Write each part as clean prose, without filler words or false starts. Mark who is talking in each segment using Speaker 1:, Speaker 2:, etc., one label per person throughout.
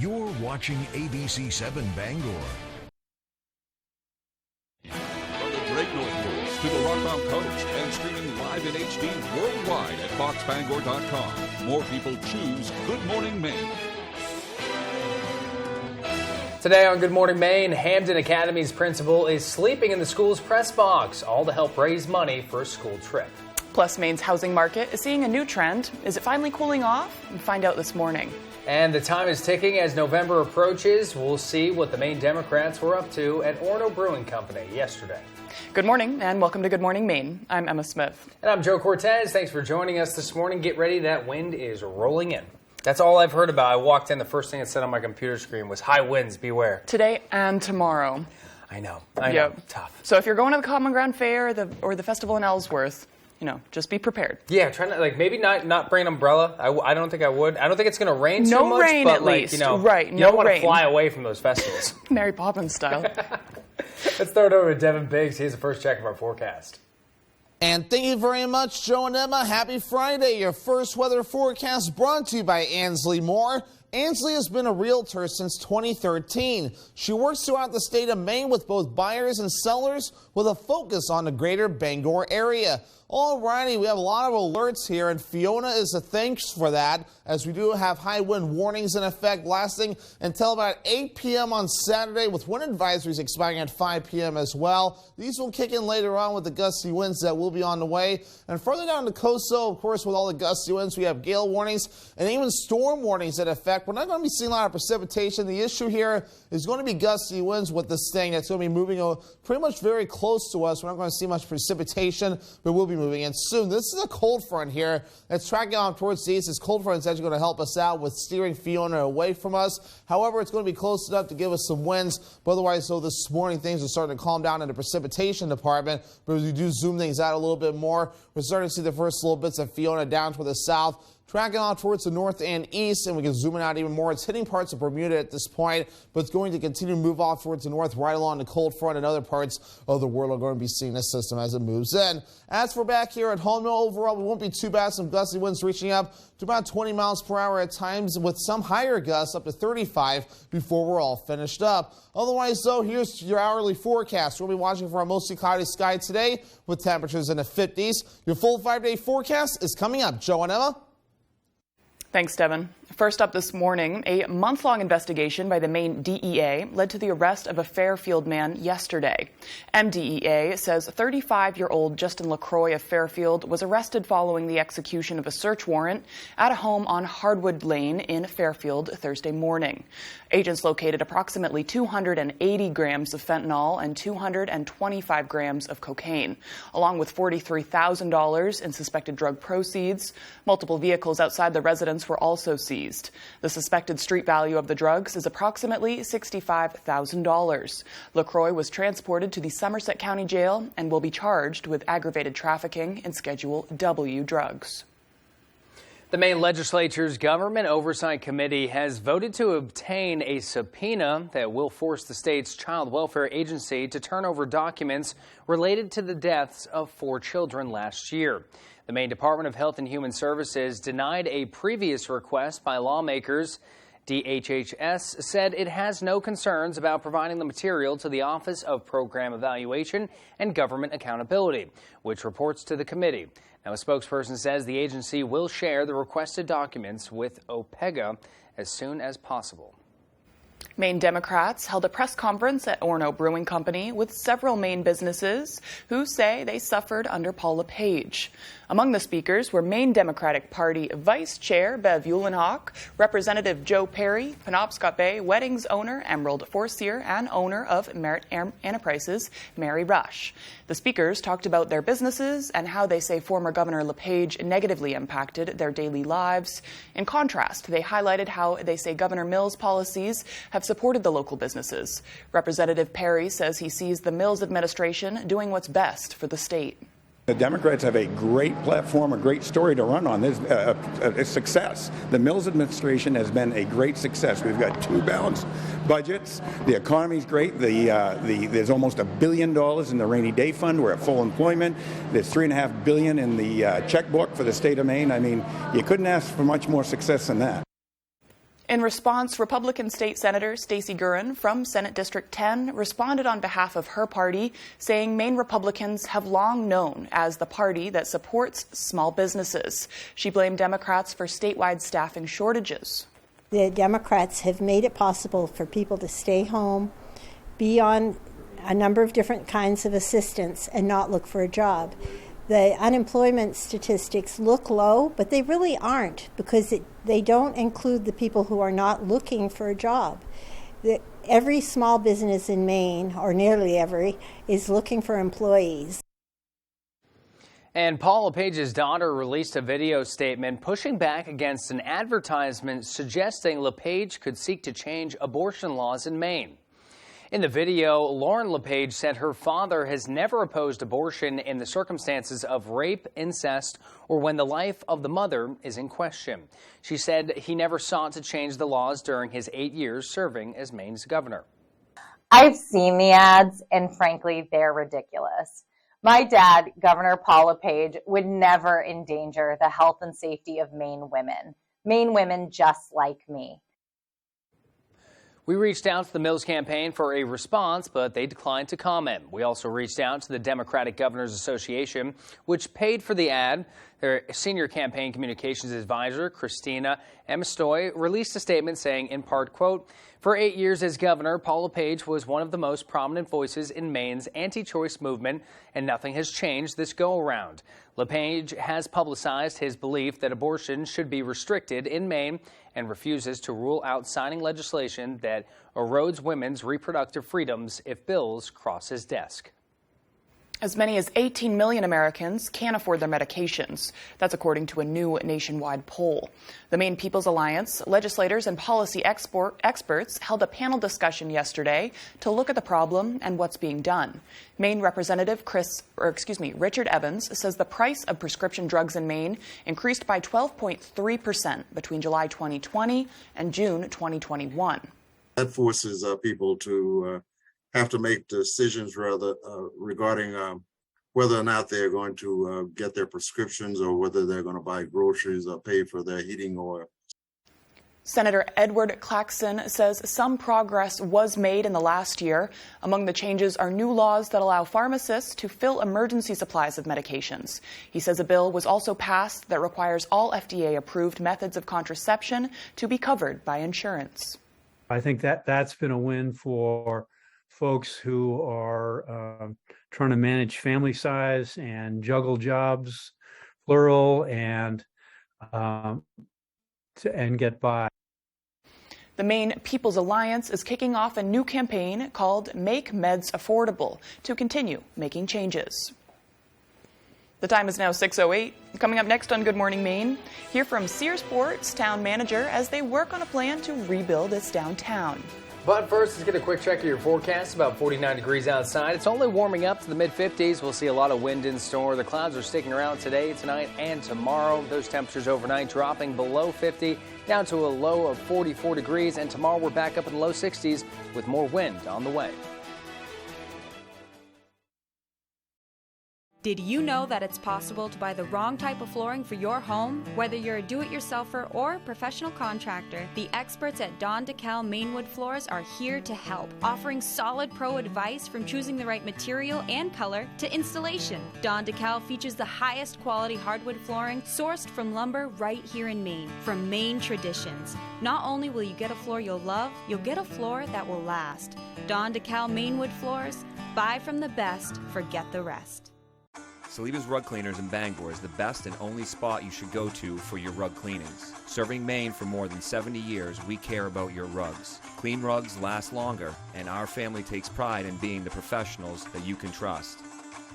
Speaker 1: You're watching ABC7 Bangor.
Speaker 2: From the Great North Coast to the Rockbound Coast and streaming live in HD worldwide at foxbangor.com. More people choose Good Morning Maine.
Speaker 3: Today on Good Morning Maine, Hampden Academy's principal is sleeping in the school's press box, all to help raise money for a school trip.
Speaker 4: Plus, Maine's housing market is seeing a new trend. Is it finally cooling off? We'll find out this morning.
Speaker 3: And the time is ticking as November approaches. We'll see what the Maine Democrats were up to at Orono Brewing Company yesterday.
Speaker 4: Good morning and welcome to Good Morning Maine. I'm Emma Smith.
Speaker 3: And I'm Joe Cortez. Thanks for joining us this morning. Get ready, that wind is rolling in. That's all I've heard about. I walked in, the first thing it said on my computer screen was high winds, beware.
Speaker 4: Today and tomorrow.
Speaker 3: I know. Tough.
Speaker 4: So if you're going to the Common Ground Fair or the festival in Ellsworth, just be prepared.
Speaker 3: Yeah, try not, maybe not bring an umbrella. I don't think I would. I don't think it's going to rain too much.
Speaker 4: No rain,
Speaker 3: but
Speaker 4: at least.
Speaker 3: Right, you don't want to fly away from those festivals.
Speaker 4: Mary Poppins style.
Speaker 3: Let's throw it over to Devin Biggs. Here's the first check of our forecast.
Speaker 5: And thank you very much, Joe and Emma. Happy Friday. Your first weather forecast brought to you by Ansley Moore. Ansley has been a realtor since 2013. She works throughout the state of Maine with both buyers and sellers with a focus on the greater Bangor area. Alrighty, we have a lot of alerts here, and Fiona is a thanks for that, as we do have high wind warnings in effect lasting until about 8 p.m. on Saturday, with wind advisories expiring at 5 p.m. as well. These will kick in later on with the gusty winds that will be on the way. And further down the coast, so of course, with all the gusty winds, we have gale warnings and even storm warnings in effect. We're not going to be seeing a lot of precipitation. The issue here is going to be gusty winds with this thing that's going to be moving pretty much very close to us. We're not going to see much precipitation, but we'll be moving in soon. This is a cold front here that's tracking on towards the east. This cold front is actually going to help us out with steering Fiona away from us. However, it's going to be close enough to give us some winds. But otherwise, so this morning, things are starting to calm down in the precipitation department. But as we do zoom things out a little bit more, we're starting to see the first little bits of Fiona down toward the south, tracking on towards the north and east, and we can zoom it out even more. It's hitting parts of Bermuda at this point, but it's going to continue to move off towards the north, right along the cold front, and other parts of the world are going to be seeing this system as it moves in. As for back here at home, no, overall, we won't be too bad. Some gusty winds reaching up to about 20 miles per hour at times, with some higher gusts up to 35 before we're all finished up. Otherwise, though, here's your hourly forecast. We'll be watching for a mostly cloudy sky today with temperatures in the 50s. Your full 5-day forecast is coming up. Joe and Emma?
Speaker 4: Thanks, Devin. First up this morning, a month-long investigation by the Maine DEA led to the arrest of a Fairfield man yesterday. MDEA says 35-year-old Justin LaCroix of Fairfield was arrested following the execution of a search warrant at a home on Hardwood Lane in Fairfield Thursday morning. Agents located approximately 280 grams of fentanyl and 225 grams of cocaine, along with $43,000 in suspected drug proceeds. Multiple vehicles outside the residence were also seized. The suspected street value of the drugs is approximately $65,000. LaCroix was transported to the Somerset County Jail and will be charged with aggravated trafficking and Schedule W drugs.
Speaker 3: The Maine Legislature's Government Oversight Committee has voted to obtain a subpoena that will force the state's Child Welfare Agency to turn over documents related to the deaths of 4 children last year. The Maine Department of Health and Human Services denied a previous request by lawmakers. DHHS said it has no concerns about providing the material to the Office of Program Evaluation and Government Accountability, which reports to the committee. Now, a spokesperson says the agency will share the requested documents with OPEGA as soon as possible.
Speaker 4: Maine Democrats held a press conference at Orono Brewing Company with several Maine businesses who say they suffered under Paul LePage. Among the speakers were Maine Democratic Party Vice Chair Bev Uhlenhock, Representative Joe Perry, Penobscot Bay Weddings owner Emerald Forcier, and owner of Merit Enterprises, Mary Rush. The speakers talked about their businesses and how they say former Governor LePage negatively impacted their daily lives. In contrast, they highlighted how they say Governor Mills' policies have supported the local businesses. Representative Perry says he sees the Mills administration doing what's best for the state.
Speaker 6: The Democrats have a great platform, a great story to run on. There's a success. The Mills administration has been a great success. We've got 2 balanced budgets. The economy's great. There's almost $1 billion in the rainy day fund. We're at full employment. There's $3.5 billion in the checkbook for the state of Maine. I mean, you couldn't ask for much more success than that.
Speaker 4: In response, Republican State Senator Stacey Gurin from Senate District 10 responded on behalf of her party, saying Maine Republicans have long known as the party that supports small businesses. She blamed Democrats for statewide staffing shortages.
Speaker 7: The Democrats have made it possible for people to stay home, be on a number of different kinds of assistance, and not look for a job. The unemployment statistics look low, but they really aren't, because they don't include the people who are not looking for a job. Every small business in Maine, or nearly every, is looking for employees.
Speaker 3: And Paul LePage's daughter released a video statement pushing back against an advertisement suggesting LePage could seek to change abortion laws in Maine. In the video, Lauren LePage said her father has never opposed abortion in the circumstances of rape, incest, or when the life of the mother is in question. She said he never sought to change the laws during his 8 years serving as Maine's governor.
Speaker 8: I've seen the ads, and frankly, they're ridiculous. My dad, Governor Paul LePage, would never endanger the health and safety of Maine women just like me.
Speaker 3: We reached out to the Mills campaign for a response, but they declined to comment. We also reached out to the Democratic Governors Association, which paid for the ad. Their senior campaign communications advisor, Christina Emistoy, released a statement saying, in part, quote, "For 8 years as governor, Paul LePage was one of the most prominent voices in Maine's anti-choice movement, and nothing has changed this go-around. LePage has publicized his belief that abortion should be restricted in Maine and refuses to rule out signing legislation that erodes women's reproductive freedoms if bills cross his desk."
Speaker 4: As many as 18 million Americans can't afford their medications. That's according to a new nationwide poll. The Maine People's Alliance, legislators and policy experts held a panel discussion yesterday to look at the problem and what's being done. Maine Representative Richard Evans says the price of prescription drugs in Maine increased by 12.3% between July 2020 and June 2021.
Speaker 9: That forces people to have to make decisions regarding whether or not they're going to get their prescriptions or whether they're going to buy groceries or pay for their heating oil.
Speaker 4: Senator Edward Claxon says some progress was made in the last year. Among the changes are new laws that allow pharmacists to fill emergency supplies of medications. He says a bill was also passed that requires all FDA-approved methods of contraception to be covered by insurance.
Speaker 10: I think that's been a win for folks who are trying to manage family size and juggle jobs, plural, and get by.
Speaker 4: The Maine People's Alliance is kicking off a new campaign called Make Meds Affordable to continue making changes. The time is now 6:08. Coming up next on Good Morning Maine, hear from Sears Sports town manager as they work on a plan to rebuild its downtown.
Speaker 3: But first, let's get a quick check of your forecast. About 49 degrees outside. It's only warming up to the mid-50s. We'll see a lot of wind in store. The clouds are sticking around today, tonight, and tomorrow. Those temperatures overnight dropping below 50, down to a low of 44 degrees. And tomorrow we're back up in the low 60s with more wind on the way.
Speaker 11: Did you know that it's possible to buy the wrong type of flooring for your home? Whether you're a do-it-yourselfer or professional contractor, the experts at Don DeKalb Mainwood Floors are here to help, offering solid pro advice from choosing the right material and color to installation. Don DeKalb features the highest quality hardwood flooring sourced from lumber right here in Maine, from Maine traditions. Not only will you get a floor you'll love, you'll get a floor that will last. Don DeKalb Mainwood Floors, buy from the best, forget the rest.
Speaker 12: Saliba's Rug Cleaners in Bangor is the best and only spot you should go to for your rug cleanings. Serving Maine for more than 70 years, we care about your rugs. Clean rugs last longer, and our family takes pride in being the professionals that you can trust.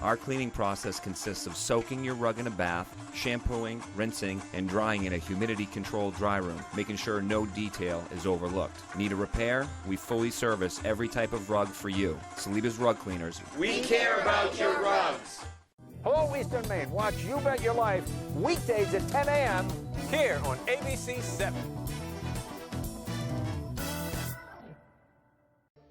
Speaker 12: Our cleaning process consists of soaking your rug in a bath, shampooing, rinsing, and drying in a humidity-controlled dry room, making sure no detail is overlooked. Need a repair? We fully service every type of rug for you. Saliba's Rug Cleaners.
Speaker 13: We care about your rugs. Hello, Eastern Maine. Watch You Bet Your Life weekdays at 10 a.m. here on ABC 7.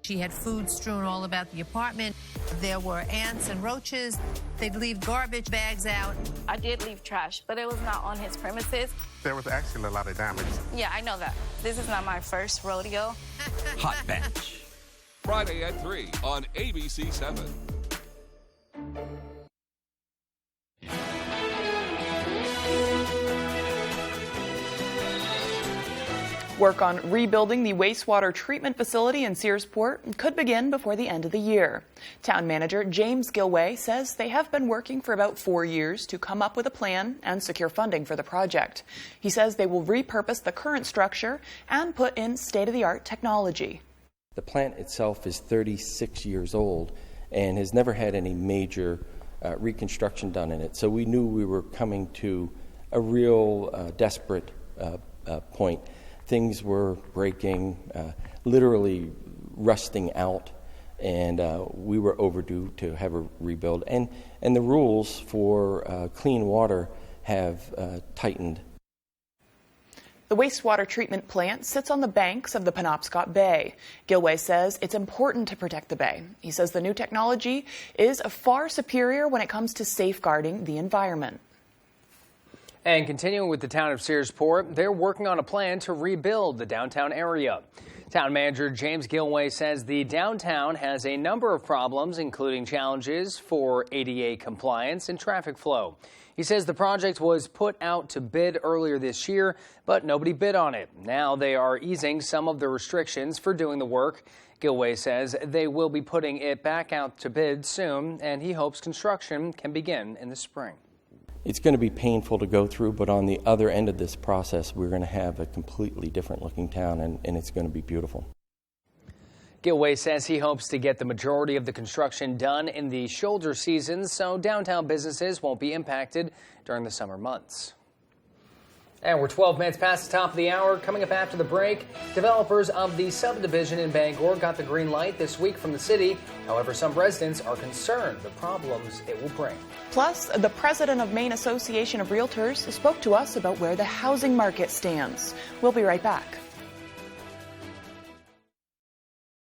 Speaker 14: She had food strewn all about the apartment. There were ants and roaches. They'd leave garbage bags out.
Speaker 15: I did leave trash, but it was not on his premises.
Speaker 16: There was actually a lot of damage.
Speaker 15: Yeah, I know that. This is not my first rodeo.
Speaker 2: Hot Bench. Friday at 3 on ABC 7.
Speaker 4: Work on rebuilding the wastewater treatment facility in Searsport could begin before the end of the year. Town manager James Gilway says they have been working for about 4 years to come up with a plan and secure funding for the project. He says they will repurpose the current structure and put in state-of-the-art technology.
Speaker 17: The plant itself is 36 years old and has never had any major reconstruction done in it. So we knew we were coming to a real desperate point. Things were breaking, literally rusting out, and we were overdue to have a rebuild. And the rules for clean water have tightened.
Speaker 4: The wastewater treatment plant sits on the banks of the Penobscot Bay. Gilway says it's important to protect the bay. He says the new technology is far superior when it comes to safeguarding the environment.
Speaker 3: And continuing with the town of Searsport, they're working on a plan to rebuild the downtown area. Town manager James Gilway says the downtown has a number of problems, including challenges for ADA compliance and traffic flow. He says the project was put out to bid earlier this year, but nobody bid on it. Now they are easing some of the restrictions for doing the work. Gilway says they will be putting it back out to bid soon, and he hopes construction can begin in the spring.
Speaker 17: It's going to be painful to go through, but on the other end of this process, we're going to have a completely different looking town, and it's going to be beautiful.
Speaker 3: Gilway says he hopes to get the majority of the construction done in the shoulder season so downtown businesses won't be impacted during the summer months. And we're 12 minutes past the top of the hour. Coming up after the break, developers of the subdivision in Bangor got the green light this week from the city. However, some residents are concerned the problems it will bring.
Speaker 4: Plus, the president of Maine Association of Realtors spoke to us about where the housing market stands. We'll be right back.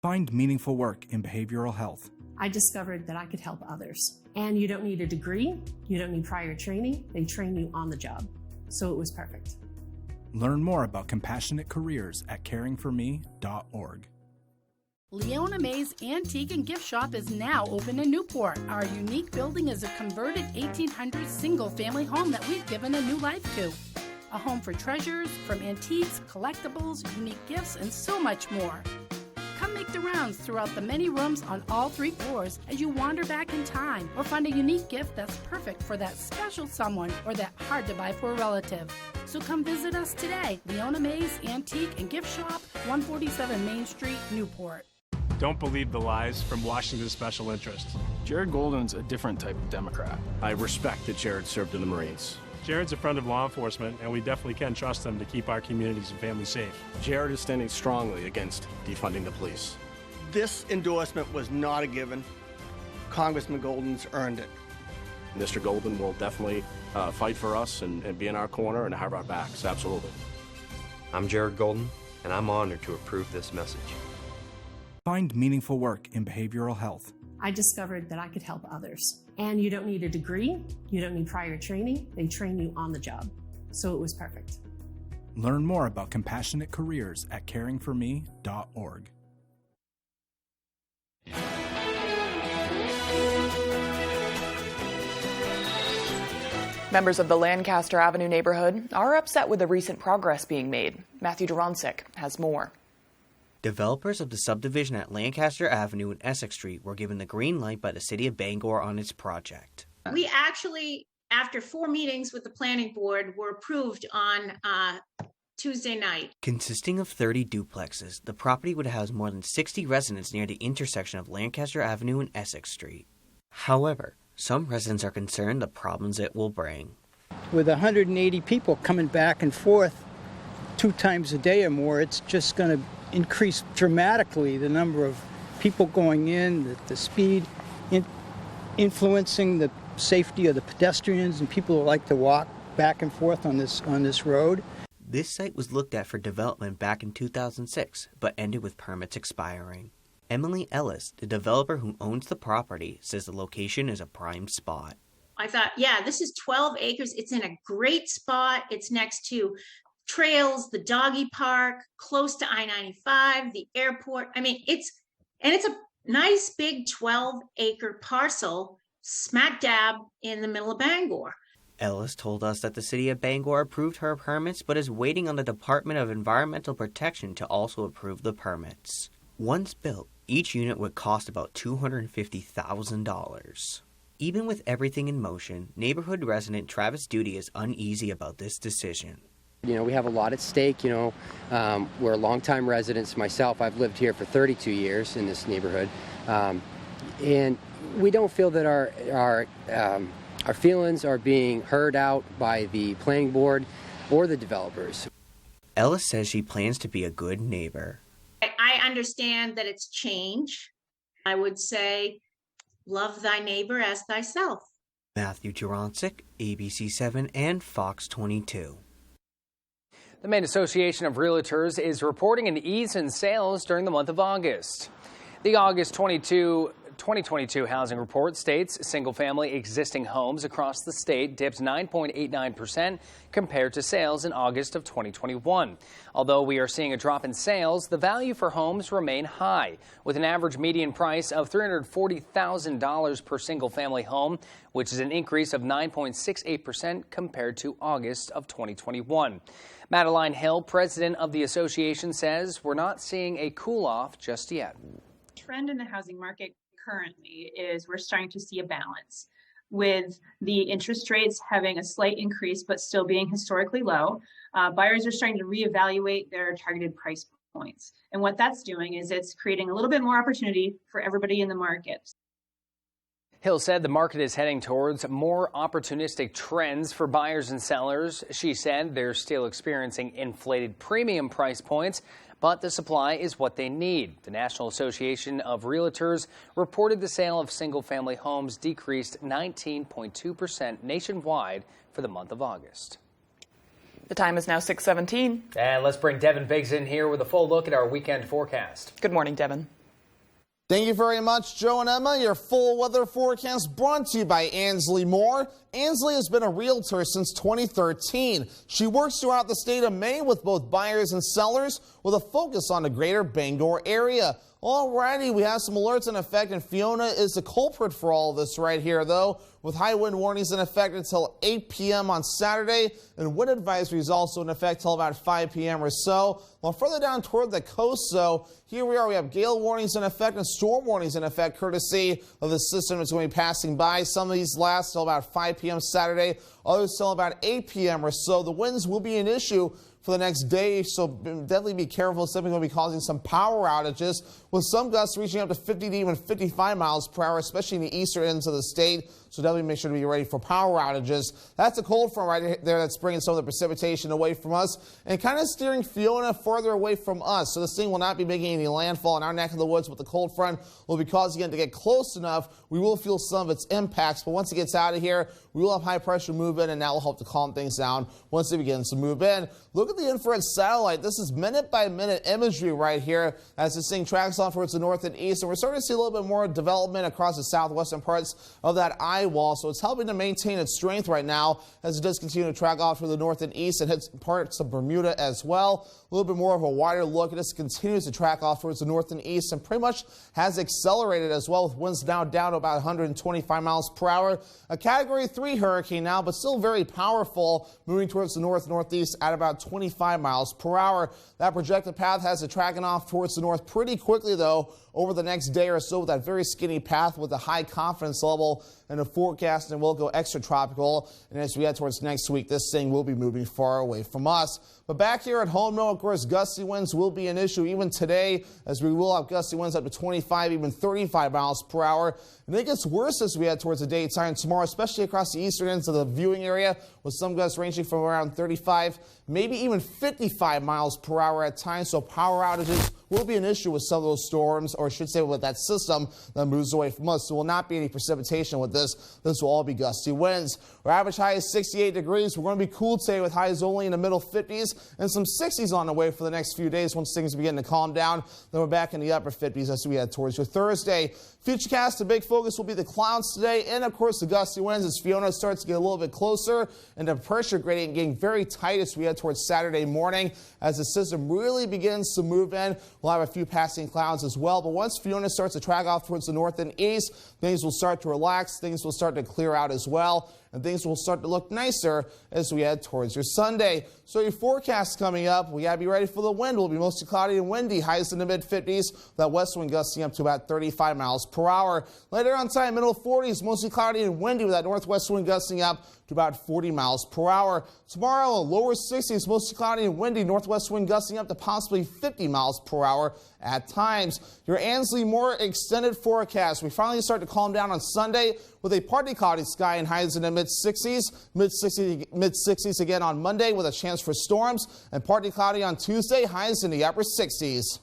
Speaker 18: Find meaningful work in behavioral health.
Speaker 19: I discovered that I could help others. And you don't need a degree, you don't need prior training, they train you on the job. So it was perfect.
Speaker 18: Learn more about compassionate careers at caringforme.org.
Speaker 20: Leona May's Antique and Gift Shop is now open in Newport. Our unique building is a converted 1800s single-family home that we've given a new life to. A home for treasures, from antiques, collectibles, unique gifts, and so much more. Come make the rounds throughout the many rooms on all 3 floors as you wander back in time or find a unique gift that's perfect for that special someone or that hard-to-buy-for relative. So come visit us today. Leona May's Antique and Gift Shop, 147 Main Street, Newport.
Speaker 21: Don't believe the lies from Washington's special interests. Jared Golden's a different type of Democrat. I respect that Jared served in the Marines. Jared's a friend of law enforcement, and we definitely can trust him to keep our communities and families safe. Jared is standing strongly against defunding the police.
Speaker 22: This endorsement was not a given. Congressman Golden's earned it.
Speaker 21: Mr. Golden will definitely fight for us and be in our corner and have our backs, absolutely.
Speaker 23: I'm Jared Golden, and I'm honored to approve this message.
Speaker 18: Find meaningful work in behavioral health.
Speaker 19: I discovered that I could help others. And you don't need a degree, you don't need prior training, they train you on the job. So it was perfect.
Speaker 18: Learn more about compassionate careers at caringforme.org.
Speaker 4: Members of the Lancaster Avenue neighborhood are upset with the recent progress being made. Matthew Duronsic has more.
Speaker 24: Developers of the subdivision at Lancaster Avenue and Essex Street were given the green light by the city of Bangor on its project.
Speaker 25: We actually, after 4 meetings with the planning board, were approved on Tuesday night.
Speaker 24: Consisting of 30 duplexes, the property would house more than 60 residents near the intersection of Lancaster Avenue and Essex Street. However, some residents are concerned the problems it will bring.
Speaker 26: With 180 people coming back and forth 2 times a day or more, it's just going to increase dramatically the number of people going in, the speed, influencing the safety of the pedestrians and people who like to walk back and forth on this road.
Speaker 24: This site was looked at for development back in 2006, but ended with permits expiring. Emily Ellis, the developer who owns the property, says the location is a prime spot.
Speaker 25: I thought, yeah, this is 12 acres. It's in a great spot. It's next to trails, the doggy park, close to I-95, the airport. I mean, it's a nice big 12-acre parcel smack dab in the middle of Bangor.
Speaker 24: Ellis told us that the city of Bangor approved her permits, but is waiting on the Department of Environmental Protection to also approve the permits. Once built, each unit would cost about $250,000. Even with everything in motion, neighborhood resident Travis Duty is uneasy about this decision.
Speaker 1: You know, we have a lot at stake. You know, we're longtime residents. Myself, I've lived here for 32 years in this neighborhood, and we don't feel that our feelings are being heard out by the planning board or the developers.
Speaker 24: Ellis says she plans to be a good neighbor.
Speaker 25: I understand that it's change. I would say, love thy neighbor as thyself.
Speaker 24: Matthew Jurancic, ABC7 and Fox 22.
Speaker 3: The Maine Association of Realtors is reporting an ease in sales during the month of August. The August 2022 housing report states single-family existing homes across the state dipped 9.89% compared to sales in August of 2021. Although we are seeing a drop in sales, the value for homes remain high, with an average median price of $340,000 per single-family home, which is an increase of 9.68% compared to August of 2021. Madeline Hill, president of the association, says we're not seeing a cool-off just yet.
Speaker 5: Trend in the housing market currently is we're starting to see a balance with the interest rates having a slight increase but still being historically low. Buyers are starting to reevaluate their targeted price points, and what that's doing is it's creating a little bit more opportunity for everybody in the market.
Speaker 3: Hill said the market is heading towards more opportunistic trends for buyers and sellers. She said they're still experiencing inflated premium price points, but the supply is what they need. The National Association of Realtors reported the sale of single-family homes decreased 19.2% nationwide for the month of August.
Speaker 4: The time is now 6:17.
Speaker 3: And let's bring Devin Biggs in here with a full look at our weekend forecast.
Speaker 4: Good morning, Devin.
Speaker 6: Thank you very much, Joe and Emma. Your full weather forecast brought to you by Ansley Moore. Ansley has been a realtor since 2013. She works throughout the state of Maine with both buyers and sellers with a focus on the greater Bangor area. Alrighty, we have some alerts in effect, and Fiona is the culprit for all of this right here, though, with high wind warnings in effect until 8 p.m. on Saturday, and wind advisories also in effect till about 5 p.m. or so. While further down toward the coast, so here we are. We have gale warnings in effect and storm warnings in effect, courtesy of the system that's going to be passing by. Some of these last till about 5 p.m. Saturday, others till about 8 p.m. or so. The winds will be an issue for the next day, so definitely be careful. It's definitely going to be causing some power outages, with some gusts reaching up to 50 to even 55 miles per hour, especially in the eastern ends of the state. So definitely make sure to be ready for power outages. That's a cold front right there that's bringing some of the precipitation away from us and kind of steering Fiona further away from us. So this thing will not be making any landfall in our neck of the woods, but the cold front will be causing it to get close enough. We will feel some of its impacts, but once it gets out of here, we will have high pressure move in, and that will help to calm things down once it begins to move in. Look at the infrared satellite. This is minute by minute imagery right here as this thing tracks on towards the north and east, and we're starting to see a little bit more development across the southwestern parts of that eye wall. So it's helping to maintain its strength right now as it does continue to track off to the north and east and hits parts of Bermuda as well. A little bit more of a wider look, and this continues to track off towards the north and east and pretty much has accelerated as well, with winds now down to about 125 miles per hour. A Category 3 hurricane now, but still very powerful, moving towards the north-northeast at about 25 miles per hour. That projected path has it tracking off towards the north pretty quickly, though, over the next day or so, with that very skinny path with a high confidence level and a forecast, and will go extratropical. And as we head towards next week, this thing will be moving far away from us. But back here at home, though, of course, gusty winds will be an issue even today, as we will have gusty winds up to 25, even 35 miles per hour. And it gets worse as we head towards the daytime tomorrow, especially across the eastern ends of the viewing area, with some gusts ranging from around 35, maybe even 55 miles per hour at times. So power outages will be an issue with some of those storms, or I should say with that system that moves away from us. So will not be any precipitation with this coast. This will all be gusty winds. Our average high is 68 degrees. We're going to be cool today with highs only in the middle 50s and some 60s on the way for the next few days once things begin to calm down. Then we're back in the upper 50s as we head towards your Thursday. Futurecast, the big focus will be the clouds today and, of course, the gusty winds as Fiona starts to get a little bit closer and the pressure gradient getting very tight as we head towards Saturday morning. As the system really begins to move in, we'll have a few passing clouds as well. But once Fiona starts to track off towards the north and east, things will start to relax, things will start to clear out as well, and things will start to look nicer as we head towards your Sunday. So your forecast coming up, we got to be ready for the wind. It will be mostly cloudy and windy, highs in the mid-50s, that west wind gusting up to about 35 miles per hour. Later on tonight, middle 40s, mostly cloudy and windy with that northwest wind gusting up to about 40 miles per hour. Tomorrow, lower 60s, mostly cloudy and windy, northwest wind gusting up to possibly 50 miles per hour at times. Your Ansley Moore extended forecast. We finally start to calm down on Sunday with a partly cloudy sky and highs in the mid-60s, mid-60s again on Monday with a chance for storms, and partly cloudy on Tuesday, highs in the upper 60s.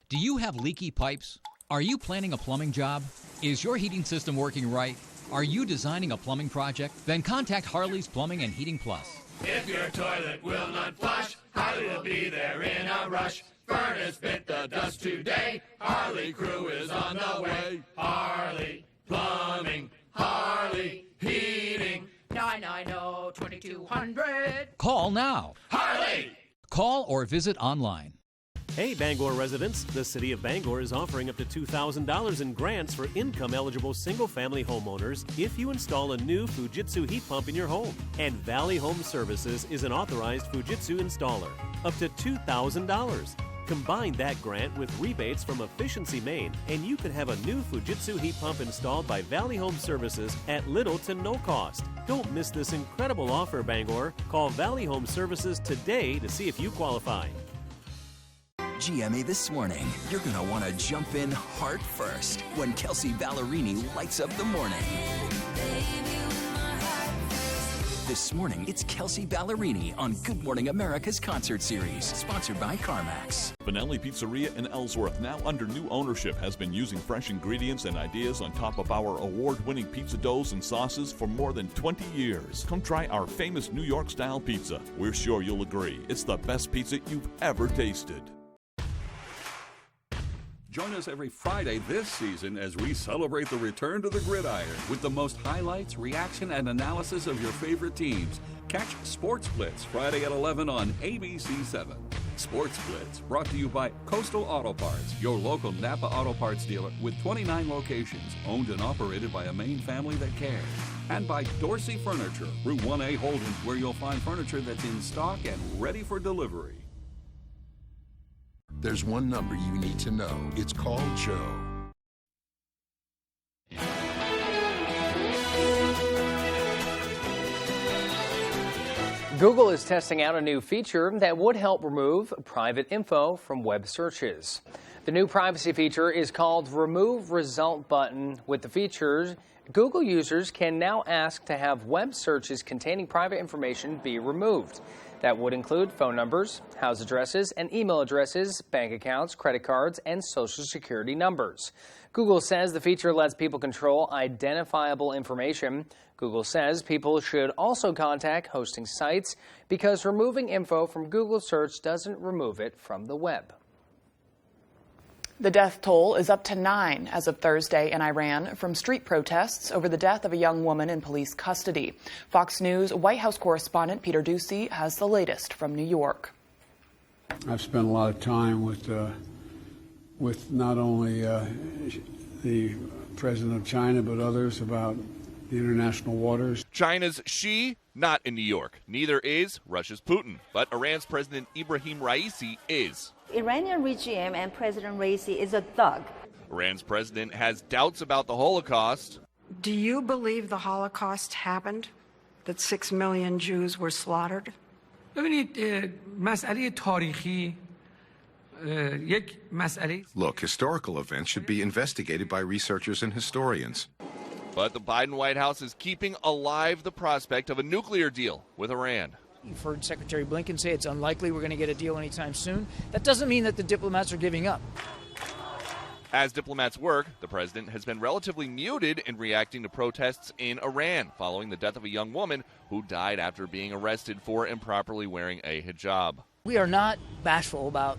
Speaker 7: Do you have leaky pipes? Are you planning a plumbing job? Is your heating system working right? Are you designing a plumbing project? Then contact Harley's Plumbing and Heating Plus.
Speaker 8: If your toilet will not flush, Harley will be there in a rush. Furnace bit the dust today. Harley crew is on the way. Harley Plumbing, Harley Heating. 990-2200.
Speaker 7: Call now.
Speaker 8: Harley!
Speaker 7: Call or visit online.
Speaker 9: Hey Bangor residents, the City of Bangor is offering up to $2,000 in grants for income-eligible single-family homeowners if you install a new Fujitsu heat pump in your home. And Valley Home Services is an authorized Fujitsu installer. Up to $2,000. Combine that grant with rebates from Efficiency Maine, and you can have a new Fujitsu heat pump installed by Valley Home Services at little to no cost. Don't miss this incredible offer, Bangor. Call Valley Home Services today to see if you qualify.
Speaker 10: GMA this morning, you're going to want to jump in heart first when Kelsey Ballerini lights up the morning. This morning, it's Kelsey Ballerini on Good Morning America's concert series, sponsored by CarMax.
Speaker 2: Benelli Pizzeria in Ellsworth, now under new ownership, has been using fresh ingredients and ideas on top of our award-winning pizza doughs and sauces for more than 20 years. Come try our famous New York-style pizza. We're sure you'll agree. It's the best pizza you've ever tasted. Join us every Friday this season as we celebrate the return to the gridiron with the most highlights, reaction, and analysis of your favorite teams. Catch Sports Blitz Friday at 11 on ABC7. Sports Blitz brought to you by Coastal Auto Parts, your local Napa Auto Parts dealer with 29 locations, owned and operated by a Maine family that cares. And by Dorsey Furniture, Route 1A Holden, where you'll find furniture that's in stock and ready for delivery.
Speaker 11: There's one number you need to know. It's called Joe.
Speaker 3: Google is testing out a new feature that would help remove private info from web searches. The new privacy feature is called Remove Result Button. With the features, Google users can now ask to have web searches containing private information be removed. That would include phone numbers, house addresses, and email addresses, bank accounts, credit cards, and social security numbers. Google says the feature lets people control identifiable information. Google says people should also contact hosting sites because removing info from Google search doesn't remove it from the web.
Speaker 4: The death toll is up to 9 as of Thursday in Iran from street protests over the death of a young woman in police custody. Fox News White House correspondent Peter Ducey has the latest from New York.
Speaker 12: I've spent a lot of time with not only the president of China but others about the international waters.
Speaker 27: China's Xi, not in New York. Neither is Russia's Putin, but Iran's President Ibrahim Raisi is.
Speaker 28: Iranian regime and President Raisi is a thug.
Speaker 27: Iran's president has doubts about the Holocaust.
Speaker 29: Do you believe the Holocaust happened? That 6 million Jews were slaughtered?
Speaker 11: Look, historical events should be investigated by researchers and historians.
Speaker 27: But the Biden White House is keeping alive the prospect of a nuclear deal with Iran.
Speaker 30: You've heard Secretary Blinken say it's unlikely we're going to get a deal anytime soon. That doesn't mean that the diplomats are giving up.
Speaker 27: As diplomats work, the president has been relatively muted in reacting to protests in Iran following the death of a young woman who died after being arrested for improperly wearing a hijab.
Speaker 30: We are not bashful about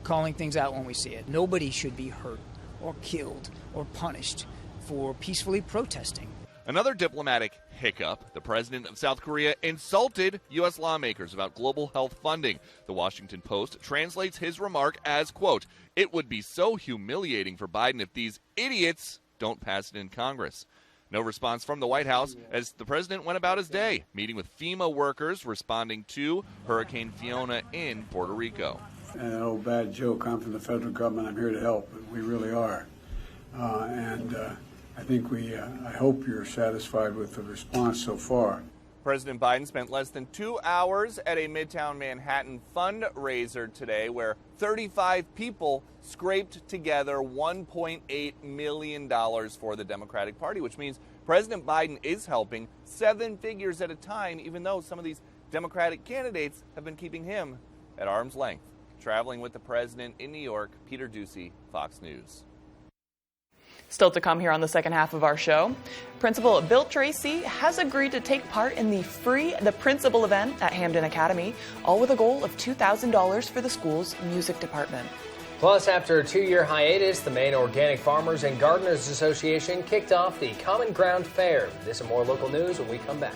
Speaker 30: calling things out when we see it. Nobody should be hurt or killed or punished for peacefully protesting.
Speaker 27: Another diplomatic hiccup, the president of South Korea insulted U.S. lawmakers about global health funding. The Washington Post translates his remark as, quote, "It would be so humiliating for Biden if these idiots don't pass it in Congress." No response from the White House as the president went about his day, meeting with FEMA workers responding to Hurricane Fiona in Puerto Rico.
Speaker 12: And an old bad joke, I'm from the federal government, I'm here to help. We really are. I think I hope you're satisfied with the response so far.
Speaker 27: President Biden spent less than 2 hours at a Midtown Manhattan fundraiser today where 35 people scraped together $1.8 million for the Democratic Party, which means President Biden is helping 7 figures at a time, even though some of these Democratic candidates have been keeping him at arm's length. Traveling with the president in New York, Peter Ducey, Fox News.
Speaker 4: Still to come here on the second half of our show, Principal Bill Tracy has agreed to take part in the Principal event at Hamden Academy, all with a goal of $2,000 for the school's music department.
Speaker 3: Plus, after a 2-year hiatus, the Maine Organic Farmers and Gardeners Association kicked off the Common Ground Fair. This and more local news when we come back.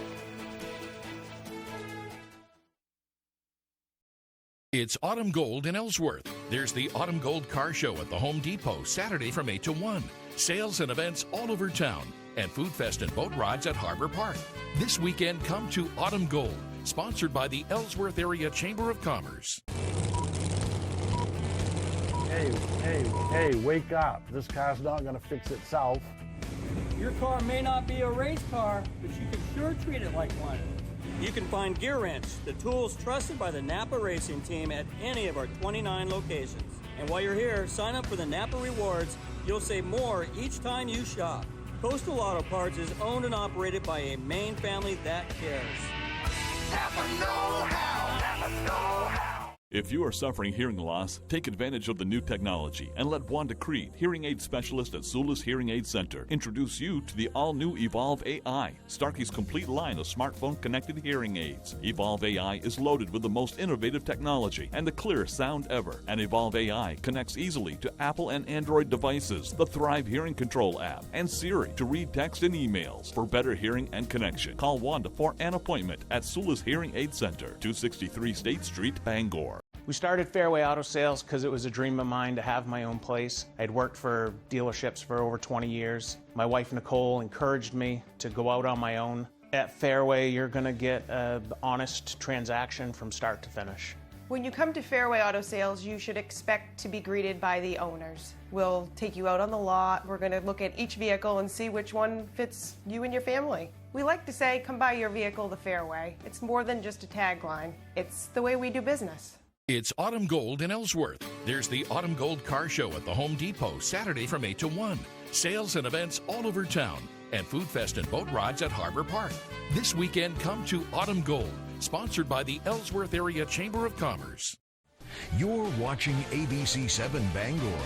Speaker 13: It's Autumn Gold in Ellsworth. There's the Autumn Gold Car Show at the Home Depot, Saturday from 8 to 1. Sales and events all over town. And Food Fest and boat rides at Harbor Park. This weekend, come to Autumn Gold, sponsored by the Ellsworth Area Chamber of Commerce.
Speaker 14: Hey, wake up. This car's not going to fix itself.
Speaker 15: Your car may not be a race car, but you can sure treat it like one. You can find Gear Wrench, the tools trusted by the Napa Racing Team at any of our 29 locations. And while you're here, sign up for the Napa Rewards. You'll save more each time you shop. Coastal Auto Parts is owned and operated by a Maine family that cares.
Speaker 8: Napa know-how. Napa know-how.
Speaker 2: If you are suffering hearing loss, take advantage of the new technology and let Wanda Creed, hearing aid specialist at Zulus Hearing Aid Center, introduce you to the all-new Evolve AI, Starkey's complete line of smartphone-connected hearing aids. Evolve AI is loaded with the most innovative technology and the clearest sound ever. And Evolve AI connects easily to Apple and Android devices, the Thrive Hearing Control app, and Siri to read text and emails. For better hearing and connection, call Wanda for an appointment at Zulus Hearing Aid Center, 263 State Street, Bangor.
Speaker 30: We started Fairway Auto Sales because it was a dream of mine to have my own place. I'd worked for dealerships for over 20 years. My wife, Nicole, encouraged me to go out on my own. At Fairway, you're going to get an honest transaction from start to finish.
Speaker 16: When you come to Fairway Auto Sales, you should expect to be greeted by the owners. We'll take you out on the lot. We're going to look at each vehicle and see which one fits you and your family. We like to say, come buy your vehicle the Fairway. It's more than just a tagline. It's the way we do business.
Speaker 13: It's Autumn Gold in Ellsworth. There's the Autumn Gold Car Show at the Home Depot, Saturday from 8 to 1. Sales and events all over town. And Food Fest and boat rides at Harbor Park. This weekend, come to Autumn Gold, sponsored by the Ellsworth Area Chamber of Commerce.
Speaker 17: You're watching ABC 7 Bangor.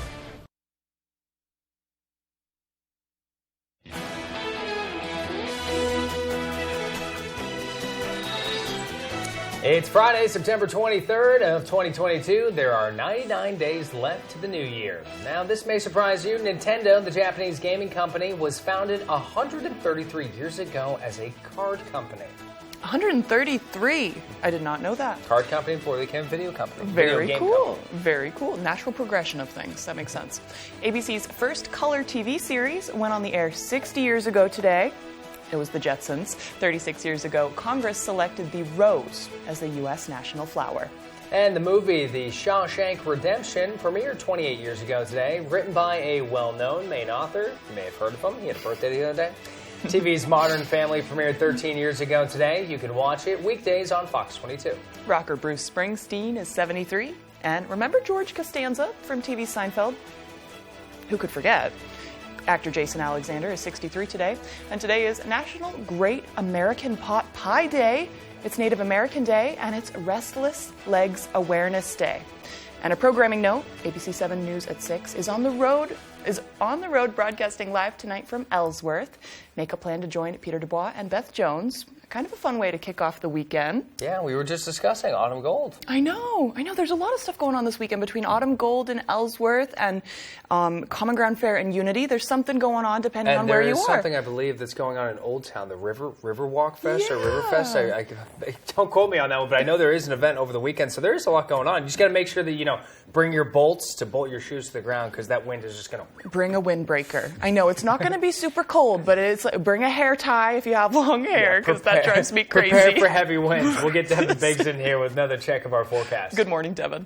Speaker 3: It's Friday, September 23rd of 2022. There are 99 days left to the new year. Now, this may surprise you. Nintendo, the Japanese gaming company, was founded 133 years ago as a card company.
Speaker 4: 133. I did not know that.
Speaker 3: Card company before they became a video company.
Speaker 4: Very cool. Very cool. Natural progression of things. That makes sense. ABC's first color TV series went on the air 60 years ago today. It was the Jetsons. 36 years ago, Congress selected the rose as the U.S. national flower.
Speaker 3: And the movie The Shawshank Redemption premiered 28 years ago today, written by a well-known Maine author. You may have heard of him. He had a birthday the other day. TV's Modern Family premiered 13 years ago today. You can watch it weekdays on Fox 22.
Speaker 4: Rocker Bruce Springsteen is 73. And remember George Costanza from TV's Seinfeld? Who could forget? Actor Jason Alexander is 63 today, and today is National Great American Pot Pie Day. It's Native American Day, and it's Restless Legs Awareness Day. And a programming note, ABC 7 News at 6 is on the road broadcasting live tonight from Ellsworth. Make a plan to join Peter Dubois and Beth Jones. Kind of a fun way to kick off the weekend.
Speaker 3: Yeah, we were just discussing Autumn Gold.
Speaker 4: I know. There's a lot of stuff going on this weekend between Autumn Gold and Ellsworth and Common Ground Fair and Unity. There's something going on depending on where you are.
Speaker 3: And there is something I believe that's going on in Old Town, the Riverwalk Fest or Riverfest. I don't quote me on that one, but I know there is an event over the weekend, so there is a lot going on. You just got to make sure that, bring your bolts to bolt your shoes to the ground because that wind is just going to...
Speaker 4: Bring a windbreaker. I know it's not going to be super cold, but it's bring a hair tie if you have long hair because that drives me crazy.
Speaker 3: Prepare for heavy winds. We'll get Devin Biggs in here with another check of our forecast.
Speaker 4: Good morning, Devin.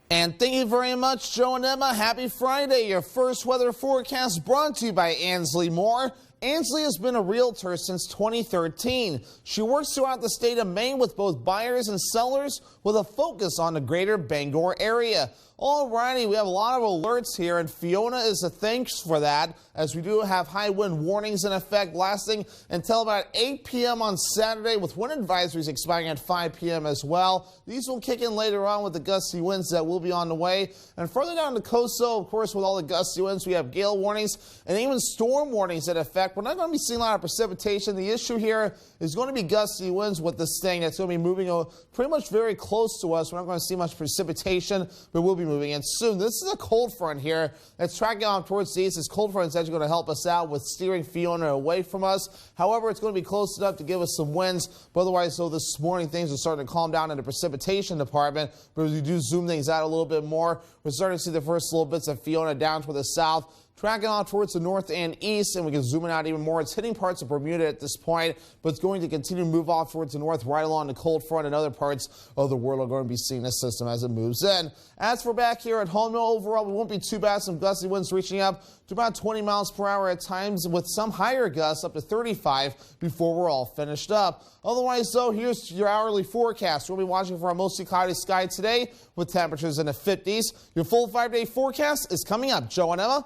Speaker 6: And thank you very much, Joe and Emma. Happy Friday. Your first weather forecast brought to you by Ansley Moore. Ansley has been a realtor since 2013. She works throughout the state of Maine with both buyers and sellers with a focus on the greater Bangor area. Alrighty, we have a lot of alerts here, and Fiona is a thanks for that, as we do have high wind warnings in effect lasting until about 8 p.m. on Saturday, with wind advisories expiring at 5 p.m. as well. These will kick in later on with the gusty winds that will be on the way. And further down the coast, so of course, with all the gusty winds, we have gale warnings and even storm warnings in effect. We're not going to be seeing a lot of precipitation. The issue here is going to be gusty winds with this thing that's going to be moving pretty much very close to us. We're not going to see much precipitation, but we'll be moving in soon. This is a cold front here that's tracking on towards the east. This cold front is actually going to help us out with steering Fiona away from us. However, it's going to be close enough to give us some winds. But otherwise, so this morning, things are starting to calm down in the precipitation department. But as we do zoom things out a little bit more, we're starting to see the first little bits of Fiona down toward the south, tracking on towards the north and east, and we can zoom it out even more. It's hitting parts of Bermuda at this point, but it's going to continue to move off towards the north, right along the cold front, and other parts of the world are going to be seeing this system as it moves in. As for back here at home, no, overall, we won't be too bad. Some gusty winds reaching up to about 20 miles per hour at times, with some higher gusts up to 35 before we're all finished up. Otherwise, though, here's your hourly forecast. We'll be watching for a mostly cloudy sky today with temperatures in the 50s. Your full 5-day forecast is coming up. Joe and Emma.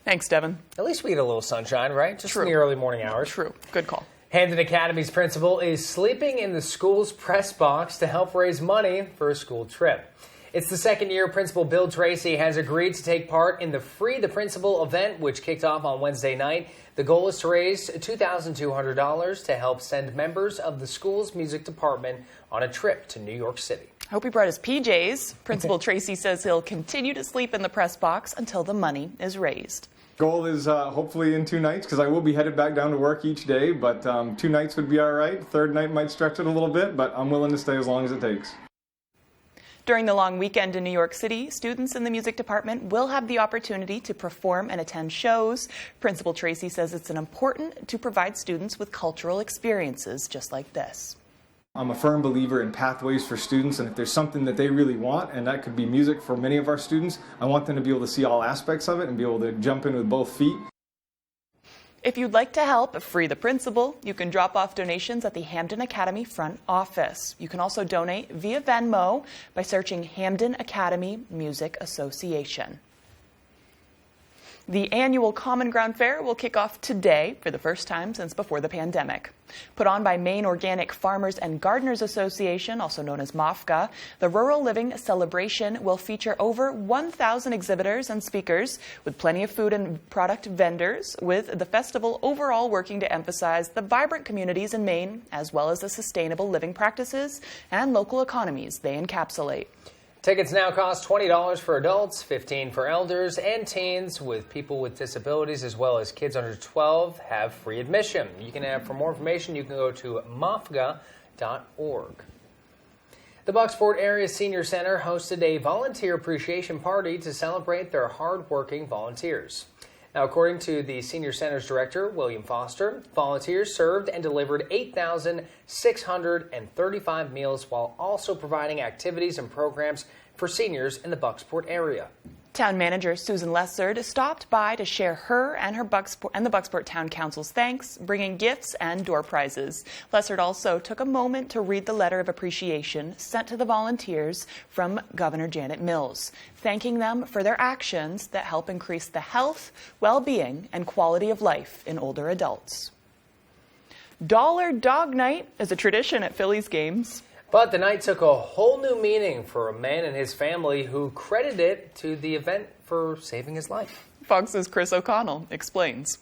Speaker 4: Thanks, Devin.
Speaker 3: At least we get a little sunshine, right? Just
Speaker 4: True.
Speaker 3: in the early morning hours.
Speaker 4: True. Good call.
Speaker 3: Hampden Academy's principal is sleeping in the school's press box to help raise money for a school trip. It's the second year Principal Bill Tracy has agreed to take part in the Free the Principal event, which kicked off on Wednesday night. The goal is to raise $2,200 to help send members of the school's music department on a trip to New York City.
Speaker 4: I hope he brought his PJs. Principal Tracy says he'll continue to sleep in the press box until the money is raised.
Speaker 1: Goal is hopefully in 2 nights, because I will be headed back down to work each day, but 2 nights would be all right. Third night might stretch it a little bit, but I'm willing to stay as long as it takes.
Speaker 4: During the long weekend in New York City, students in the music department will have the opportunity to perform and attend shows. Principal Tracy says it's important to provide students with cultural experiences just like this.
Speaker 1: I'm a firm believer in pathways for students, and if there's something that they really want, and that could be music for many of our students, I want them to be able to see all aspects of it and be able to jump in with both feet.
Speaker 4: If you'd like to help free the principal, you can drop off donations at the Hampden Academy front office. You can also donate via Venmo by searching Hampden Academy Music Association. The annual Common Ground Fair will kick off today for the first time since before the pandemic. Put on by Maine Organic Farmers and Gardeners Association, also known as MOFGA, the Rural Living Celebration will feature over 1,000 exhibitors and speakers with plenty of food and product vendors, with the festival overall working to emphasize the vibrant communities in Maine as well as the sustainable living practices and local economies they encapsulate.
Speaker 3: Tickets now cost $20 for adults, $15 for elders, and teens with people with disabilities, as well as kids under 12 have free admission. You can have, for more information, you can go to mofga.org. The Bucksport Area Senior Center hosted a volunteer appreciation party to celebrate their hard-working volunteers. Now, according to the Senior Center's director, William Foster, volunteers served and delivered 8,635 meals while also providing activities and programs for seniors in the Bucksport area.
Speaker 4: Town manager Susan Lessard stopped by to share her and the Bucksport Town Council's thanks, bringing gifts and door prizes. Lessard also took a moment to read the letter of appreciation sent to the volunteers from Governor Janet Mills, thanking them for their actions that help increase the health, well-being, and quality of life in older adults. Dollar Dog Night is a tradition at Phillies games.
Speaker 3: But the night took a whole new meaning for a man and his family who credited it to the event for saving his life.
Speaker 4: Fox's Chris O'Connell explains.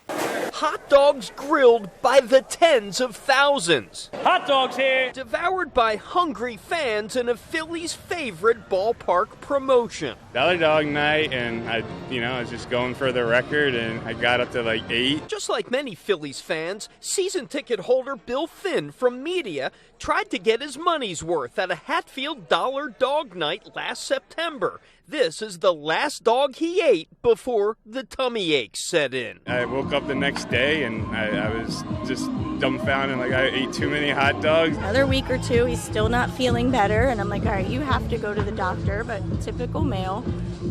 Speaker 5: Hot dogs grilled by the tens of thousands.
Speaker 18: Hot dogs here.
Speaker 5: Devoured by hungry fans in a Phillies' favorite ballpark promotion.
Speaker 19: Dollar Dog Night, and I was just going for the record, and I got up to like 8.
Speaker 5: Just like many Phillies fans, season ticket holder Bill Finn from media tried to get his money's worth at a Hatfield Dollar Dog Night last September. This is the last dog he ate before the tummy aches set in.
Speaker 19: I woke up the next day and I was just dumbfounded, like I ate too many hot dogs.
Speaker 18: Another week or two, he's still not feeling better, and I'm like, all right, you have to go to the doctor, but typical male,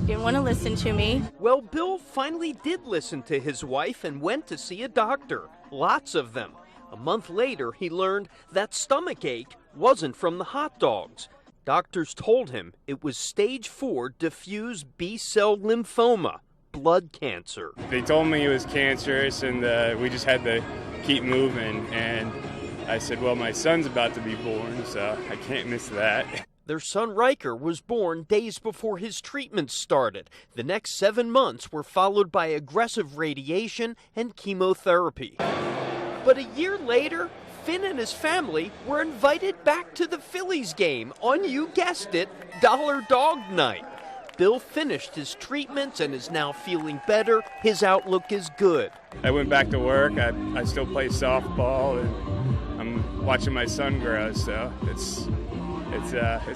Speaker 18: didn't want to listen to me.
Speaker 5: Well, Bill finally did listen to his wife and went to see a doctor, lots of them. A month later, he learned that stomach ache wasn't from the hot dogs. Doctors told him it was stage 4 diffuse B-cell lymphoma, blood cancer.
Speaker 19: They told me it was cancerous, and we just had to keep moving. And I said, well, my son's about to be born, so I can't miss that.
Speaker 5: Their son Riker was born days before his treatment started. The next 7 months were followed by aggressive radiation and chemotherapy. But a year later, Finn and his family were invited back to the Phillies game on, you guessed it, Dollar Dog Night. Bill finished his treatments and is now feeling better. His outlook is good.
Speaker 19: I went back to work. I still play softball, and I'm watching my son grow, so it's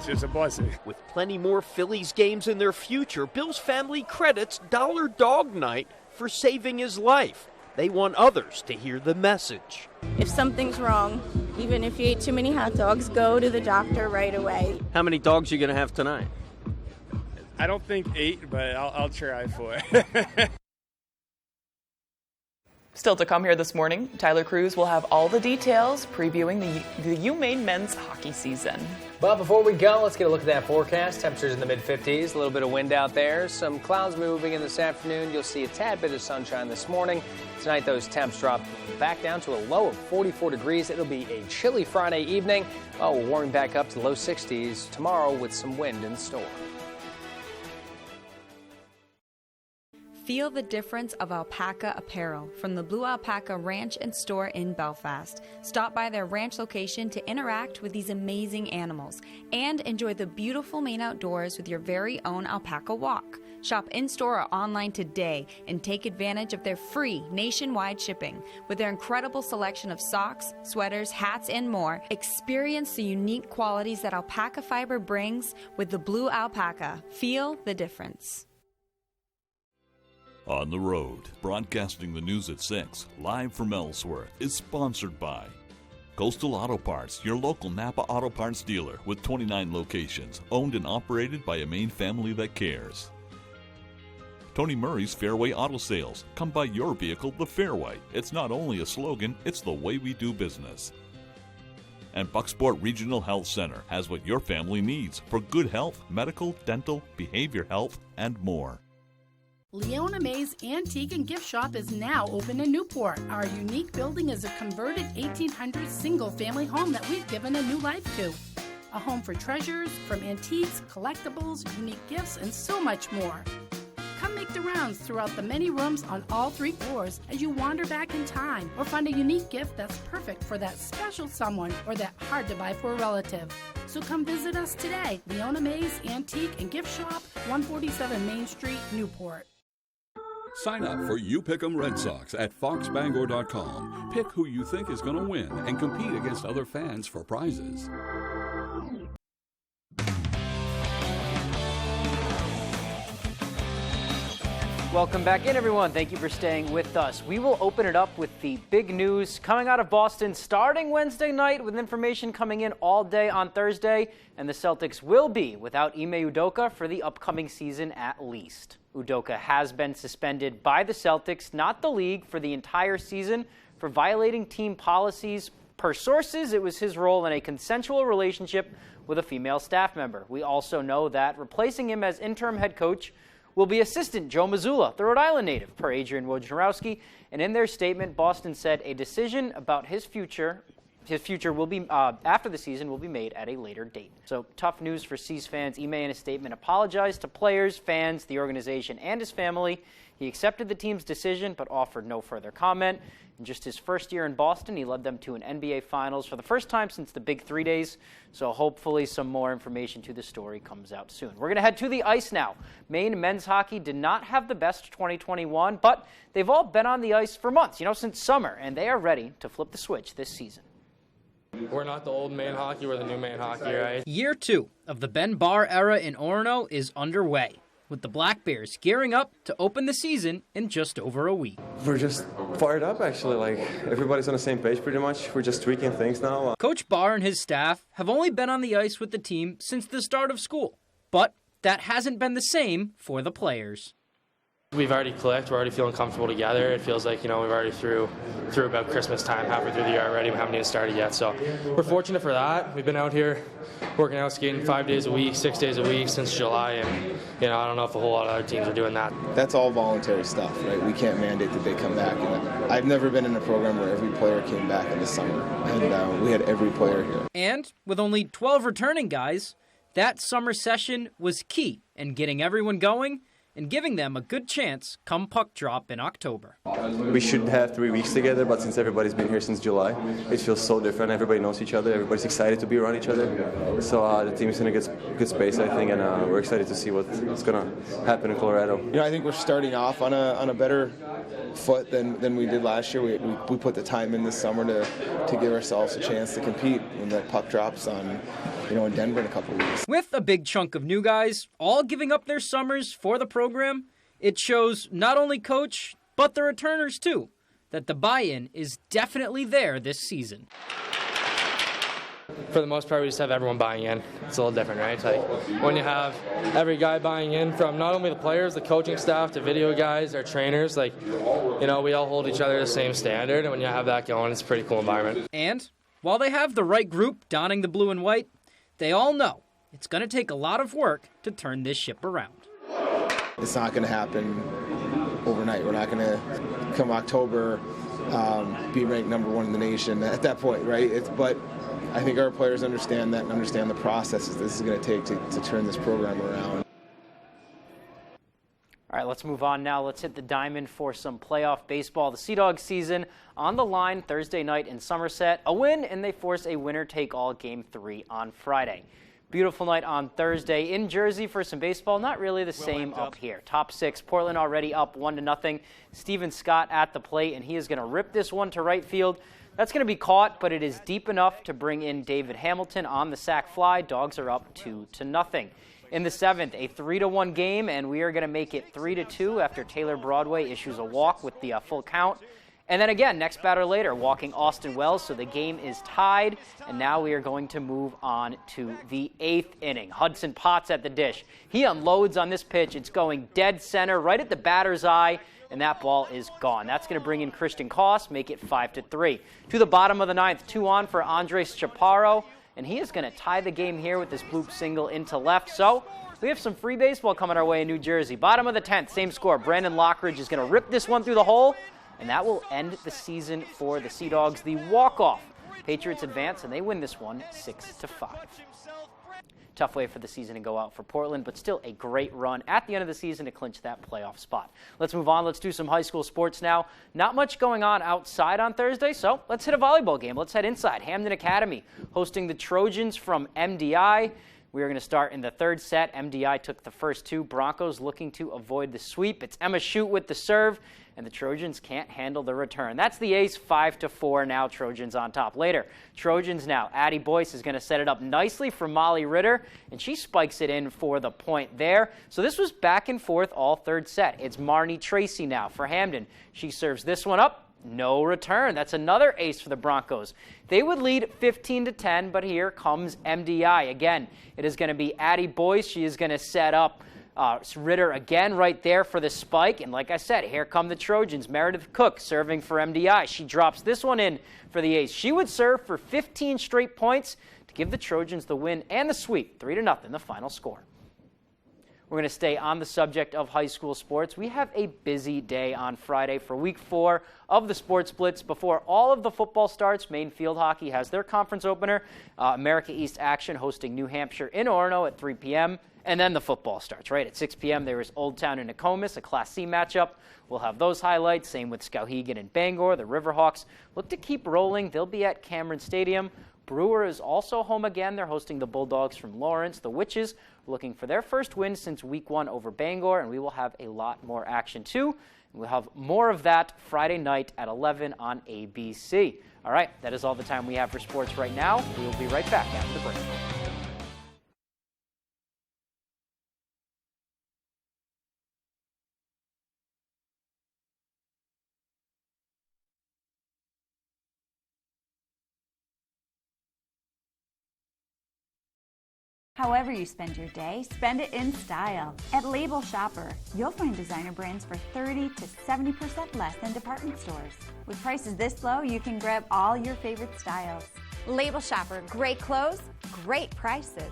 Speaker 19: just a blessing.
Speaker 5: With plenty more Phillies games in their future, Bill's family credits Dollar Dog Night for saving his life. They want others to hear the message.
Speaker 18: If something's wrong, even if you ate too many hot dogs, go to the doctor right away.
Speaker 5: How many dogs are you going to have tonight?
Speaker 19: I don't think 8, but I'll try for it.
Speaker 4: Still to come here this morning, Tyler Cruz will have all the details previewing the WVII men's hockey season.
Speaker 3: But before we go, let's get a look at that forecast. Temperatures in the mid-50s, a little bit of wind out there. Some clouds moving in this afternoon. You'll see a tad bit of sunshine this morning. Tonight, those temps drop back down to a low of 44 degrees. It'll be a chilly Friday evening. We're warming back up to low 60s tomorrow with some wind in store.
Speaker 20: Feel the difference of alpaca apparel from the Blue Alpaca Ranch and Store in Belfast. Stop by their ranch location to interact with these amazing animals and enjoy the beautiful Maine outdoors with your very own alpaca walk. Shop in-store or online today and take advantage of their free nationwide shipping. With their incredible selection of socks, sweaters, hats, and more, experience the unique qualities that alpaca fiber brings with the Blue Alpaca. Feel the difference.
Speaker 2: On the Road, broadcasting the news at 6, live from Ellsworth, is sponsored by Coastal Auto Parts, your local Napa Auto Parts dealer with 29 locations, owned and operated by a Maine family that cares. Tony Murray's Fairway Auto Sales. Come buy your vehicle the Fairway. It's not only a slogan, it's the way we do business. And Bucksport Regional Health Center has what your family needs for good health, medical, dental, behavior health, and more.
Speaker 21: Leona May's Antique and Gift Shop is now open in Newport. Our unique building is a converted 1800s single-family home that we've given a new life to. A home for treasures, from antiques, collectibles, unique gifts, and so much more. Come make the rounds throughout the many rooms on all 3 floors as you wander back in time or find a unique gift that's perfect for that special someone or that hard to buy for a relative. So come visit us today. Leona May's Antique and Gift Shop, 147 Main Street, Newport.
Speaker 2: Sign up for You Pick 'em Red Sox at foxbangor.com. Pick who you think is going to win and compete against other fans for prizes.
Speaker 22: Welcome back in, everyone. Thank you for staying with us. We will open it up with the big news coming out of Boston starting Wednesday night, with information coming in all day on Thursday. And the Celtics will be without Ime Udoka for the upcoming season at least. Udoka has been suspended by the Celtics, not the league, for the entire season for violating team policies. Per sources, it was his role in a consensual relationship with a female staff member. We also know that replacing him as interim head coach will be assistant Joe Mazzulla, the Rhode Island native, per Adrian Wojnarowski. And in their statement, Boston said a decision about his future his future will be, after the season, will be made at a later date. So tough news for Seas fans. Ime in a statement apologized to players, fans, the organization, and his family. He accepted the team's decision but offered no further comment. In just his first year in Boston, he led them to an NBA Finals for the first time since the Big 3 days. So hopefully some more information to the story comes out soon. We're going to head to the ice now. Maine men's hockey did not have the best 2021, but they've all been on the ice for months, since summer, and they are ready to flip the switch this season.
Speaker 7: We're not the old Maine hockey, we're the new Maine hockey, right?
Speaker 3: Year 2 of the Ben Barr era in Orono is underway, with the Black Bears gearing up to open the season in just over a week.
Speaker 9: We're just fired up, actually. Everybody's on the same page pretty much. We're just tweaking things now.
Speaker 3: Coach Barr and his staff have only been on the ice with the team since the start of school, but that hasn't been the same for the players.
Speaker 7: We've already clicked. We're already feeling comfortable together. It feels like, we've already through about Christmas time, halfway through the year already. We haven't even started yet. So we're fortunate for that. We've been out here working out, skating 5 days a week, 6 days a week since July. And, I don't know if a whole lot of other teams are doing that.
Speaker 10: That's all voluntary stuff, right? We can't mandate that they come back. I've never been in a program where every player came back in the summer. And we had every player here.
Speaker 3: And with only 12 returning guys, that summer session was key in getting everyone going and giving them a good chance come puck drop in October.
Speaker 9: We should have 3 weeks together, but since everybody's been here since July, it feels so different. Everybody knows each other. Everybody's excited to be around each other. So the team is going to get good space, I think, and we're excited to see what's going to happen in Colorado.
Speaker 10: I think we're starting off on a better foot than we did last year. We put the time in this summer to give ourselves a chance to compete when that puck drops on, in Denver in a couple of weeks.
Speaker 3: With a big chunk of new guys all giving up their summers for the program, it shows not only coach, but the returners too, that the buy-in is definitely there this season.
Speaker 7: For the most part, we just have everyone buying in. It's a little different, right? It's like when you have every guy buying in, from not only the players, the coaching staff, to video guys, our trainers, we all hold each other to the same standard, and when you have that going, it's a pretty cool environment.
Speaker 3: And while they have the right group donning the blue and white, they all know it's going to take a lot of work to turn this ship around.
Speaker 10: It's not going to happen overnight. We're not going to, come October, be ranked #1 in the nation at that point, right? But I think our players understand that and understand the processes this is going to take to turn this program around.
Speaker 22: All right, let's move on now. Let's hit the diamond for some playoff baseball. The Sea Dogs season on the line Thursday night in Somerset. A win, and they force a winner-take-all Game 3 on Friday. Beautiful night on Thursday in Jersey for some baseball. Not really the same up here. Top 6, Portland already up 1-0. Steven Scott at the plate, and he is going to rip this one to right field. That's going to be caught, but it is deep enough to bring in David Hamilton on the sac fly. Dogs are up 2-0. In the 7th, a 3-1 game, and we are going to make it 3-2 after Taylor Broadway issues a walk with the full count. And then again, next batter later, walking Austin Wells, so the game is tied, and now we are going to move on to the 8th inning. Hudson Potts at the dish. He unloads on this pitch. It's going dead center, right at the batter's eye, and that ball is gone. That's going to bring in Christian Koss, make it 5-3. To the bottom of the 9th, 2 on for Andres Chaparro, and he is going to tie the game here with this bloop single into left. So we have some free baseball coming our way in New Jersey. Bottom of the 10th, same score. Brandon Lockridge is going to rip this one through the hole, and that will end the season for the Sea Dogs. The walk-off. Patriots advance, and they win this one 6-5. Tough way for the season to go out for Portland, but still a great run at the end of the season to clinch that playoff spot. Let's move on. Let's do some high school sports now. Not much going on outside on Thursday, so let's hit a volleyball game. Let's head inside. Hamden Academy hosting the Trojans from MDI. We are going to start in the 3rd set. MDI took the first 2. Broncos looking to avoid the sweep. It's Emma Shute with the serve, and the Trojans can't handle the return. That's the ace, 5-4. Now Trojans on top. Later, Trojans now. Addie Boyce is going to set it up nicely for Molly Ritter, and she spikes it in for the point there. So this was back and forth all 3rd set. It's Marnie Tracy now for Hamden. She serves this one up. No return. That's another ace for the Broncos. They would lead 15-10, but here comes MDI. Again, it is going to be Addie Boyce. She is going to set up Ritter again right there for the spike. And like I said, here come the Trojans. Meredith Cook serving for MDI. She drops this one in for the ace. She would serve for 15 straight points to give the Trojans the win and the sweep. 3-0, the final score. We're going to stay on the subject of high school sports. We have a busy day on Friday for week 4 of the Sports Blitz. Before all of the football starts, Maine Field Hockey has their conference opener. America East Action hosting New Hampshire in Orono at 3 p.m. And then the football starts, right? At 6 p.m., there is Old Town and Nokomis, a Class C matchup. We'll have those highlights. Same with Skowhegan and Bangor. The Riverhawks look to keep rolling. They'll be at Cameron Stadium. Brewer is also home again. They're hosting the Bulldogs from Lawrence. The Witches looking for their first win since week 1 over Bangor, and we will have a lot more action too. We'll have more of that Friday night at 11 on ABC. All right, that is all the time we have for sports right now. We will be right back after the break.
Speaker 11: However you spend your day, spend it in style. At Label Shopper, you'll find designer brands for 30 to 70% less than department stores. With prices this low, you can grab all your favorite styles.
Speaker 12: Label Shopper, great clothes, great prices.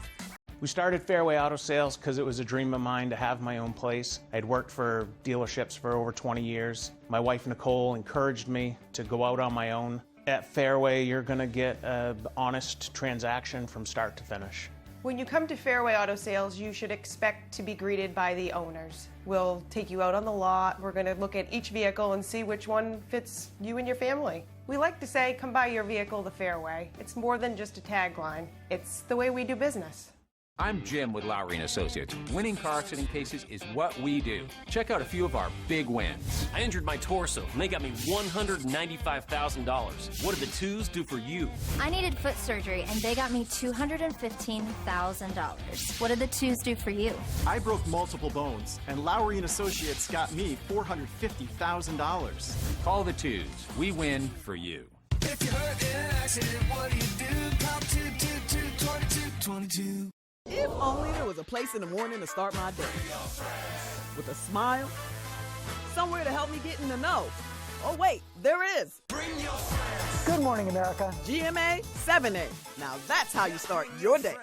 Speaker 30: We started Fairway Auto Sales because it was a dream of mine to have my own place. I'd worked for dealerships for over 20 years. My wife Nicole encouraged me to go out on my own. At Fairway, you're going to get an honest transaction from start to finish.
Speaker 16: When you come to Fairway Auto Sales, you should expect to be greeted by the owners. We'll take you out on the lot. We're going to look at each vehicle and see which one fits you and your family. We like to say, come buy your vehicle the Fairway. It's more than just a tagline. It's the way we do business.
Speaker 14: I'm Jim with Lowry & Associates. Winning car accident cases is what we do. Check out a few of our big wins.
Speaker 23: I injured my torso, and they got me $195,000. What did the twos do for you?
Speaker 12: I needed foot surgery, and they got me $215,000. What did the twos do for you?
Speaker 24: I broke multiple bones, and Lowry & Associates got me $450,000.
Speaker 14: Call the twos. We win for you.
Speaker 8: If you're hurt in an accident, what do? Call 222-2222.
Speaker 25: If only there was a place in the morning to start my day. With a smile, somewhere to help me get in the know. Oh wait, there is.
Speaker 8: Bring your friends.
Speaker 25: Good morning, America. GMA 7A. Now that's how you start your day.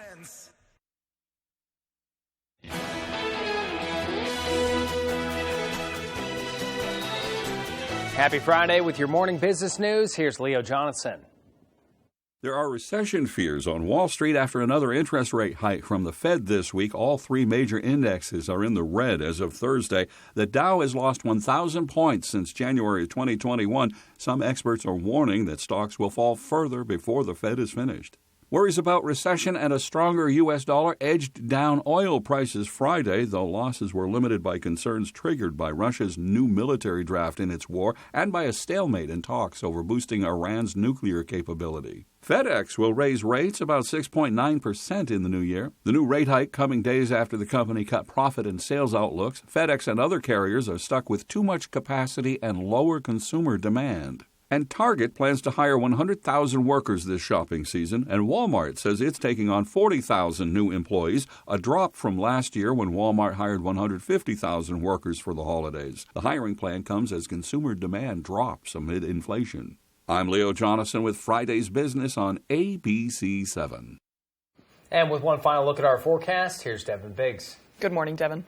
Speaker 3: Happy Friday with your morning business news. Here's Leo Jonathan.
Speaker 2: There are recession fears on Wall Street after another interest rate hike from the Fed this week. All 3 major indexes are in the red as of Thursday. The Dow has lost 1,000 points since January of 2021. Some experts are warning that stocks will fall further before the Fed is finished. Worries about recession and a stronger U.S. dollar edged down oil prices Friday, though losses were limited by concerns triggered by Russia's new military draft in its war and by a stalemate in talks over boosting Iran's nuclear capability. FedEx will raise rates about 6.9% in the new year. The new rate hike coming days after the company cut profit and sales outlooks. FedEx and other carriers are stuck with too much capacity and lower consumer demand. And Target plans to hire 100,000 workers this shopping season, and Walmart says it's taking on 40,000 new employees, a drop from last year when Walmart hired 150,000 workers for the holidays. The hiring plan comes as consumer demand drops amid inflation. I'm Leo Jonathan with Friday's Business on ABC 7.
Speaker 3: And with one final look at our forecast, here's Devin Biggs.
Speaker 4: Good morning, Devin.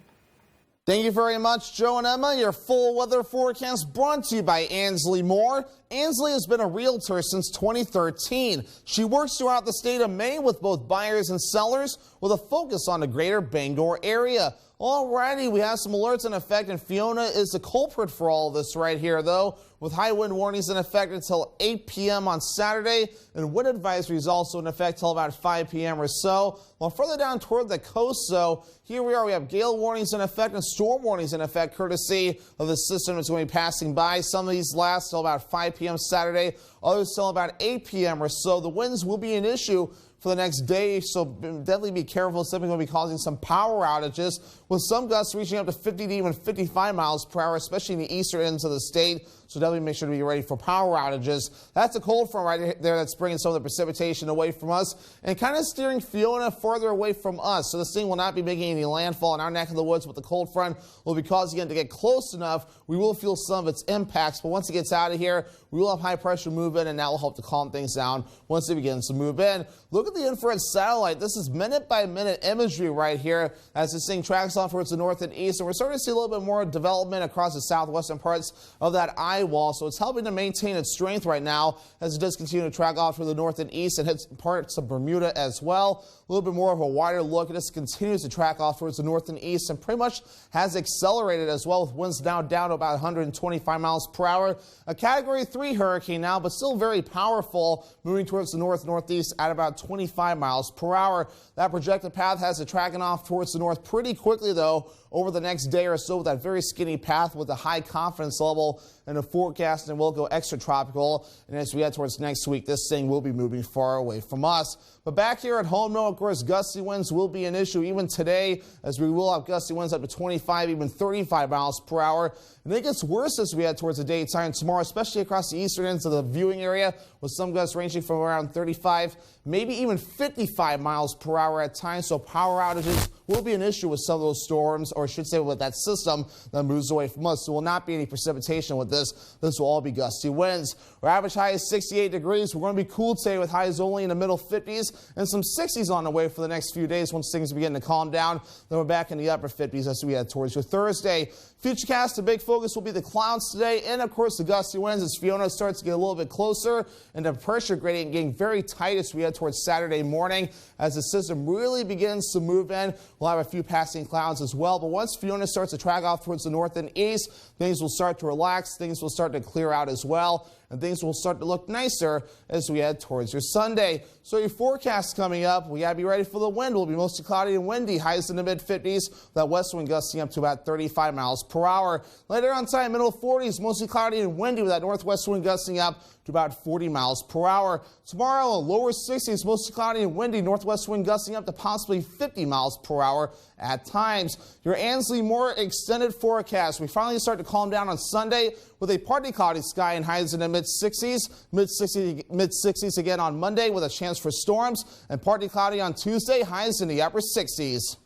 Speaker 6: Thank you very much, Joe and Emma. Your full weather forecast brought to you by Ansley Moore. Ansley has been a realtor since 2013. She works throughout the state of Maine with both buyers and sellers with a focus on the greater Bangor area. Alrighty, we have some alerts in effect, and Fiona is the culprit for all of this right here, though, with high wind warnings in effect until 8 p.m. on Saturday, and wind advisories also in effect till about 5 p.m. or so. While further down toward the coast, though, here we are. We have gale warnings in effect and storm warnings in effect, courtesy of the system that's going to be passing by. Some of these last till about 5 p.m. Saturday, others till about 8 p.m. or so. The winds will be an issue for the next day, so definitely be careful. It's definitely going to be causing some power outages, with some gusts reaching up to 50 to even 55 miles per hour, especially in the eastern ends of the state. So definitely make sure to be ready for power outages. That's a cold front right there that's bringing some of the precipitation away from us and kind of steering Fiona further away from us. So this thing will not be making any landfall in our neck of the woods, but the cold front will be causing it to get close enough. We will feel some of its impacts, but once it gets out of here, we will have high pressure move in, and that will help to calm things down once it begins to move in. Look at at the infrared satellite. This is minute-by-minute imagery right here as this thing tracks off towards the north and east. And we're starting to see a little bit more development across the southwestern parts of that eye wall. So it's helping to maintain its strength right now as it does continue to track off to the north and east and hits parts of Bermuda as well. A little bit more of a wider look. It just continues to track off towards the north and east and pretty much has accelerated as well, with winds now down to about 125 miles per hour. A Category 3 hurricane now, but still very powerful, moving towards the north-northeast at about 25 miles per hour. That projected path has it tracking off towards the north pretty quickly, though, over the next day or so, with that very skinny path with a high confidence level in the forecast, and will go extratropical. And as we head towards next week, this thing will be moving far away from us. But back here at home, no, of course, gusty winds will be an issue even today, as we will have gusty winds up to 25, even 35 miles per hour. And it gets worse as we head towards the daytime tomorrow, especially across the eastern ends of the viewing area, with some gusts ranging from around 35, maybe even 55 miles per hour at times. So power outages will be an issue with some of those storms, or I should say with that system that moves away from us. There will not be any precipitation with this. This will all be gusty winds. Our average high is 68 degrees. We're going to be cool today with highs only in the middle 50s and some 60s on the way for the next few days once things begin to calm down. Then we're back in the upper 50s as we head towards your Thursday. Futurecast, the big focus will be the clouds today and, of course, the gusty winds as Fiona starts to get a little bit closer and the pressure gradient getting very tight as we head towards Saturday morning. As the system really begins to move in, we'll have a few passing clouds as well. But once Fiona starts to track off towards the north and east, things will start to relax, things will start to clear out as well, and things will start to look nicer as we head towards your Sunday. So your forecast coming up, we got to be ready for the wind. It will be mostly cloudy and windy, highs in the mid-50s, that west wind gusting up to about 35 miles per hour. Later on time, middle 40s, mostly cloudy and windy with that northwest wind gusting up to about 40 miles per hour. Tomorrow, lower 60s, mostly cloudy and windy, northwest wind gusting up to possibly 50 miles per hour at times. Your Ansley Moore extended forecast. We finally start to calm down on Sunday with a partly cloudy sky and highs in the mid-60s, mid-60s again on Monday with a chance for storms, and partly cloudy on Tuesday, highs in the upper 60s.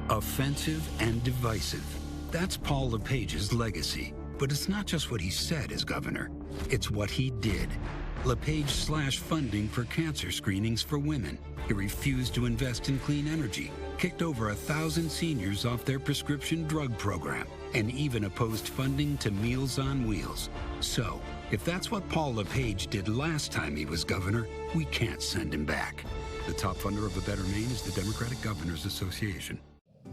Speaker 1: Offensive and divisive. That's Paul LePage's legacy. But it's not just what he said as governor. It's what he did. LePage slashed funding for cancer screenings for women. He refused to invest in clean energy, kicked over 1,000 seniors off their prescription drug program, and even opposed funding to Meals on Wheels. So, if that's what Paul LePage did last time he was governor, we can't send him back. The top funder of A Better Maine is the Democratic Governors Association.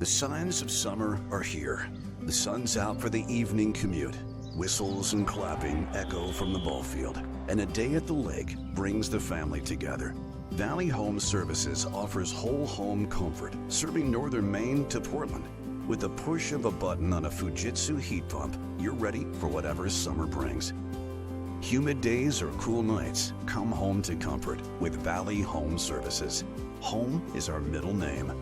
Speaker 5: The signs of summer are here. The sun's out for the evening commute. Whistles and clapping echo from the ball field. And a day at the lake brings the family together. Valley Home Services offers whole home comfort, serving northern Maine to Portland. With the push of a button on a Fujitsu heat pump, you're ready for whatever summer brings. Humid days or cool nights, come home to comfort with Valley Home Services. Home is our middle name.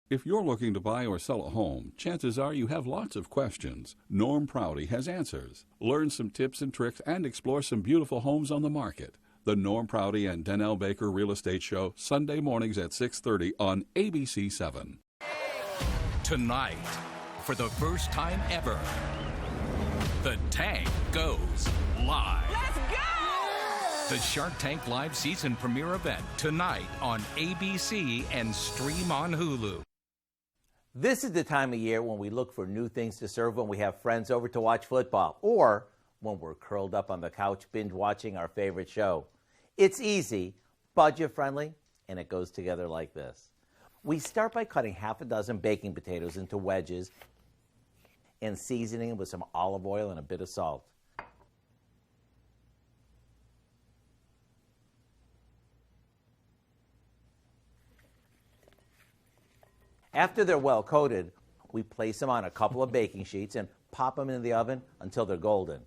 Speaker 2: If you're looking to buy or sell a home, chances are you have lots of questions. Norm Prouty has answers. Learn some tips and tricks and explore some beautiful homes on the market. The Norm Prouty and Donnell Baker Real Estate Show, Sunday mornings at 6:30 on ABC7.
Speaker 14: Tonight, for the first time ever, the Tank goes live. Let's go! The Shark Tank Live season premiere event tonight on ABC and stream on Hulu.
Speaker 13: This is the time of year when we look for new things to serve when we have friends over to watch football, or when we're curled up on the couch binge watching our favorite show. It's easy, budget-friendly, and it goes together like this. We start by cutting half a dozen baking potatoes into wedges and seasoning them with some olive oil and a bit of salt. After they're well coated, we place them on a couple of baking sheets and pop them in the oven until they're golden.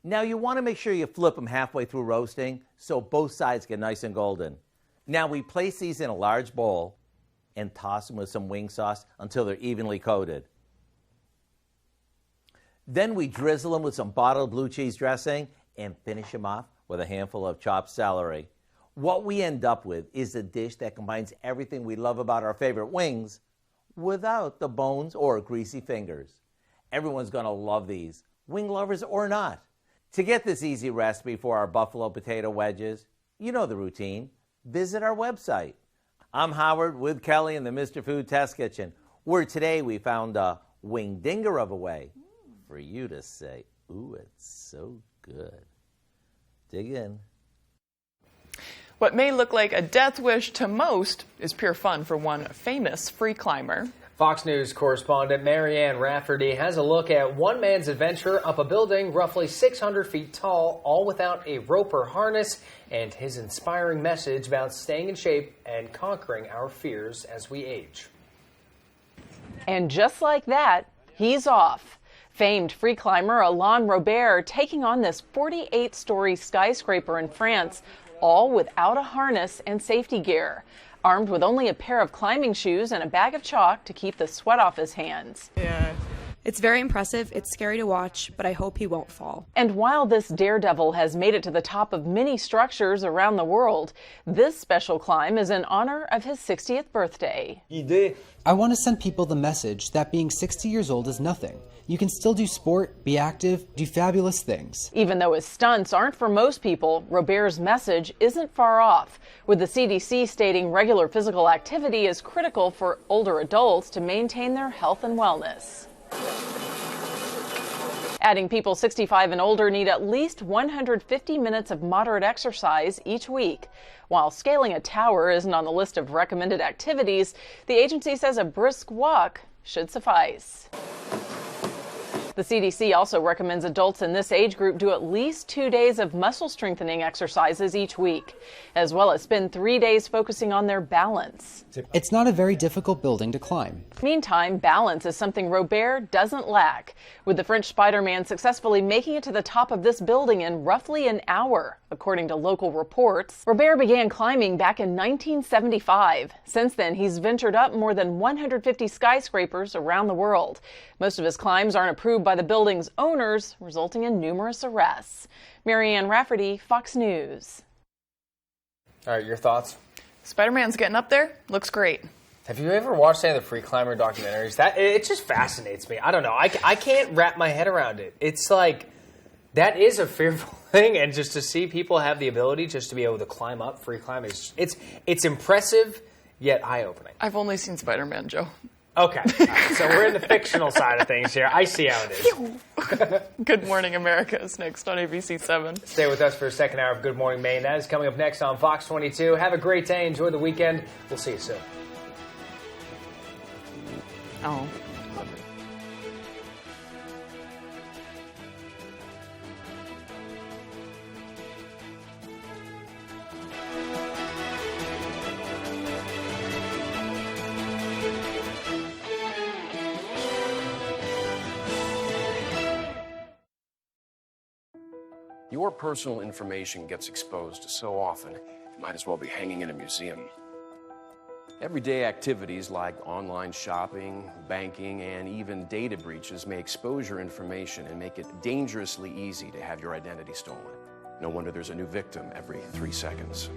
Speaker 13: Now you want to make sure you flip them halfway through roasting so both sides get nice and golden. Now we place these in a large bowl and toss them with some wing sauce until they're evenly coated. Then we drizzle them with some bottled blue cheese dressing and finish them off with a handful of chopped celery. What we end up with is a dish that combines everything we love about our favorite wings without the bones or greasy fingers. Everyone's going to love these, wing lovers or not. To get this easy recipe for our buffalo potato wedges, you know the routine. Visit our website. I'm Howard with Kelly in the Mr. Food Test Kitchen, where today we found a wing dinger of a way for you to say, ooh, it's so good. Dig in.
Speaker 4: What may look like a death wish to most is pure fun for one famous free climber.
Speaker 3: Fox News correspondent Marianne Rafferty has a look at one man's adventure up a building roughly 600 feet tall, all without a rope or harness, and his inspiring message about staying in shape and conquering our fears as we age.
Speaker 4: And just like that, he's off. Famed free climber Alain Robert taking on this 48-story skyscraper in France, all without a harness and safety gear. Armed with only a pair of climbing shoes and a bag of chalk to keep the sweat off his hands.
Speaker 15: Yeah. It's very impressive. It's scary to watch, but I hope he won't fall.
Speaker 4: And while this daredevil has made it to the top of many structures around the world, this special climb is in honor of his 60th birthday.
Speaker 17: I want to send people the message that being 60 years old is nothing. You can still do sport, be active, do fabulous things.
Speaker 4: Even though his stunts aren't for most people, Robert's message isn't far off, with the CDC stating regular physical activity is critical for older adults to maintain their health and wellness. Adding people 65 and older need at least 150 minutes of moderate exercise each week. While scaling a tower isn't on the list of recommended activities, the agency says a brisk walk should suffice. The CDC also recommends adults in this age group do at least 2 days of muscle strengthening exercises each week, as well as spend 3 days focusing on their balance.
Speaker 17: It's not a very difficult building to climb.
Speaker 4: Meantime, balance is something Robert doesn't lack, with the French Spider-Man successfully making it to the top of this building in roughly an hour, according to local reports. Robert began climbing back in 1975. Since then, he's ventured up more than 150 skyscrapers around the world. Most of his climbs aren't approved by the building's owners, resulting in numerous arrests. Marianne Rafferty, Fox News.
Speaker 3: All right, your thoughts?
Speaker 4: Spider-Man's getting up there. Looks great.
Speaker 3: Have you ever watched any of the free climber documentaries? It just fascinates me. I don't know. I can't wrap my head around it. It's like, that is a fearful thing, and just to see people have the ability just to be able to climb up, free climb, it's impressive, yet eye-opening.
Speaker 4: I've only seen Spider-Man, Joe.
Speaker 3: Okay, right, so we're in the fictional side of things here. I see how it is.
Speaker 4: Good Morning America is next on ABC7.
Speaker 3: Stay with us for a second hour of Good Morning Maine. That is coming up next on Fox 22. Have a great day. Enjoy the weekend. We'll see you soon.
Speaker 4: Oh.
Speaker 18: Your personal information gets exposed so often, it might as well be hanging in a museum. Everyday activities like online shopping, banking, and even data breaches may expose your information and make it dangerously easy to have your identity stolen. No wonder there's a new victim every 3 seconds.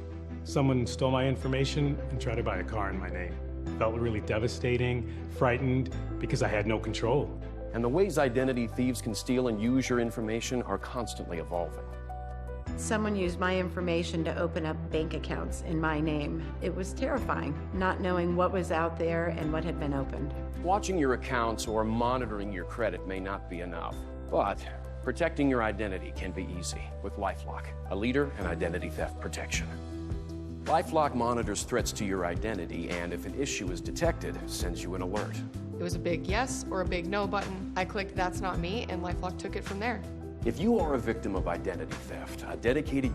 Speaker 19: Someone stole my information and tried to buy a car in my name. Felt really devastating, frightened, because I had no control.
Speaker 18: And the ways identity thieves can steal and use your information are constantly evolving.
Speaker 20: Someone used my information to open up bank accounts in my name. It was terrifying, not knowing what was out there and what had been opened.
Speaker 18: Watching your accounts or monitoring your credit may not be enough, but protecting your identity can be easy with LifeLock, a leader in identity theft protection. LifeLock monitors threats to your identity, and if an issue is detected, sends you an alert.
Speaker 21: It was a big yes or a big no button. I clicked "That's not me," and LifeLock took it from there.
Speaker 18: If you are a victim of identity theft, a dedicated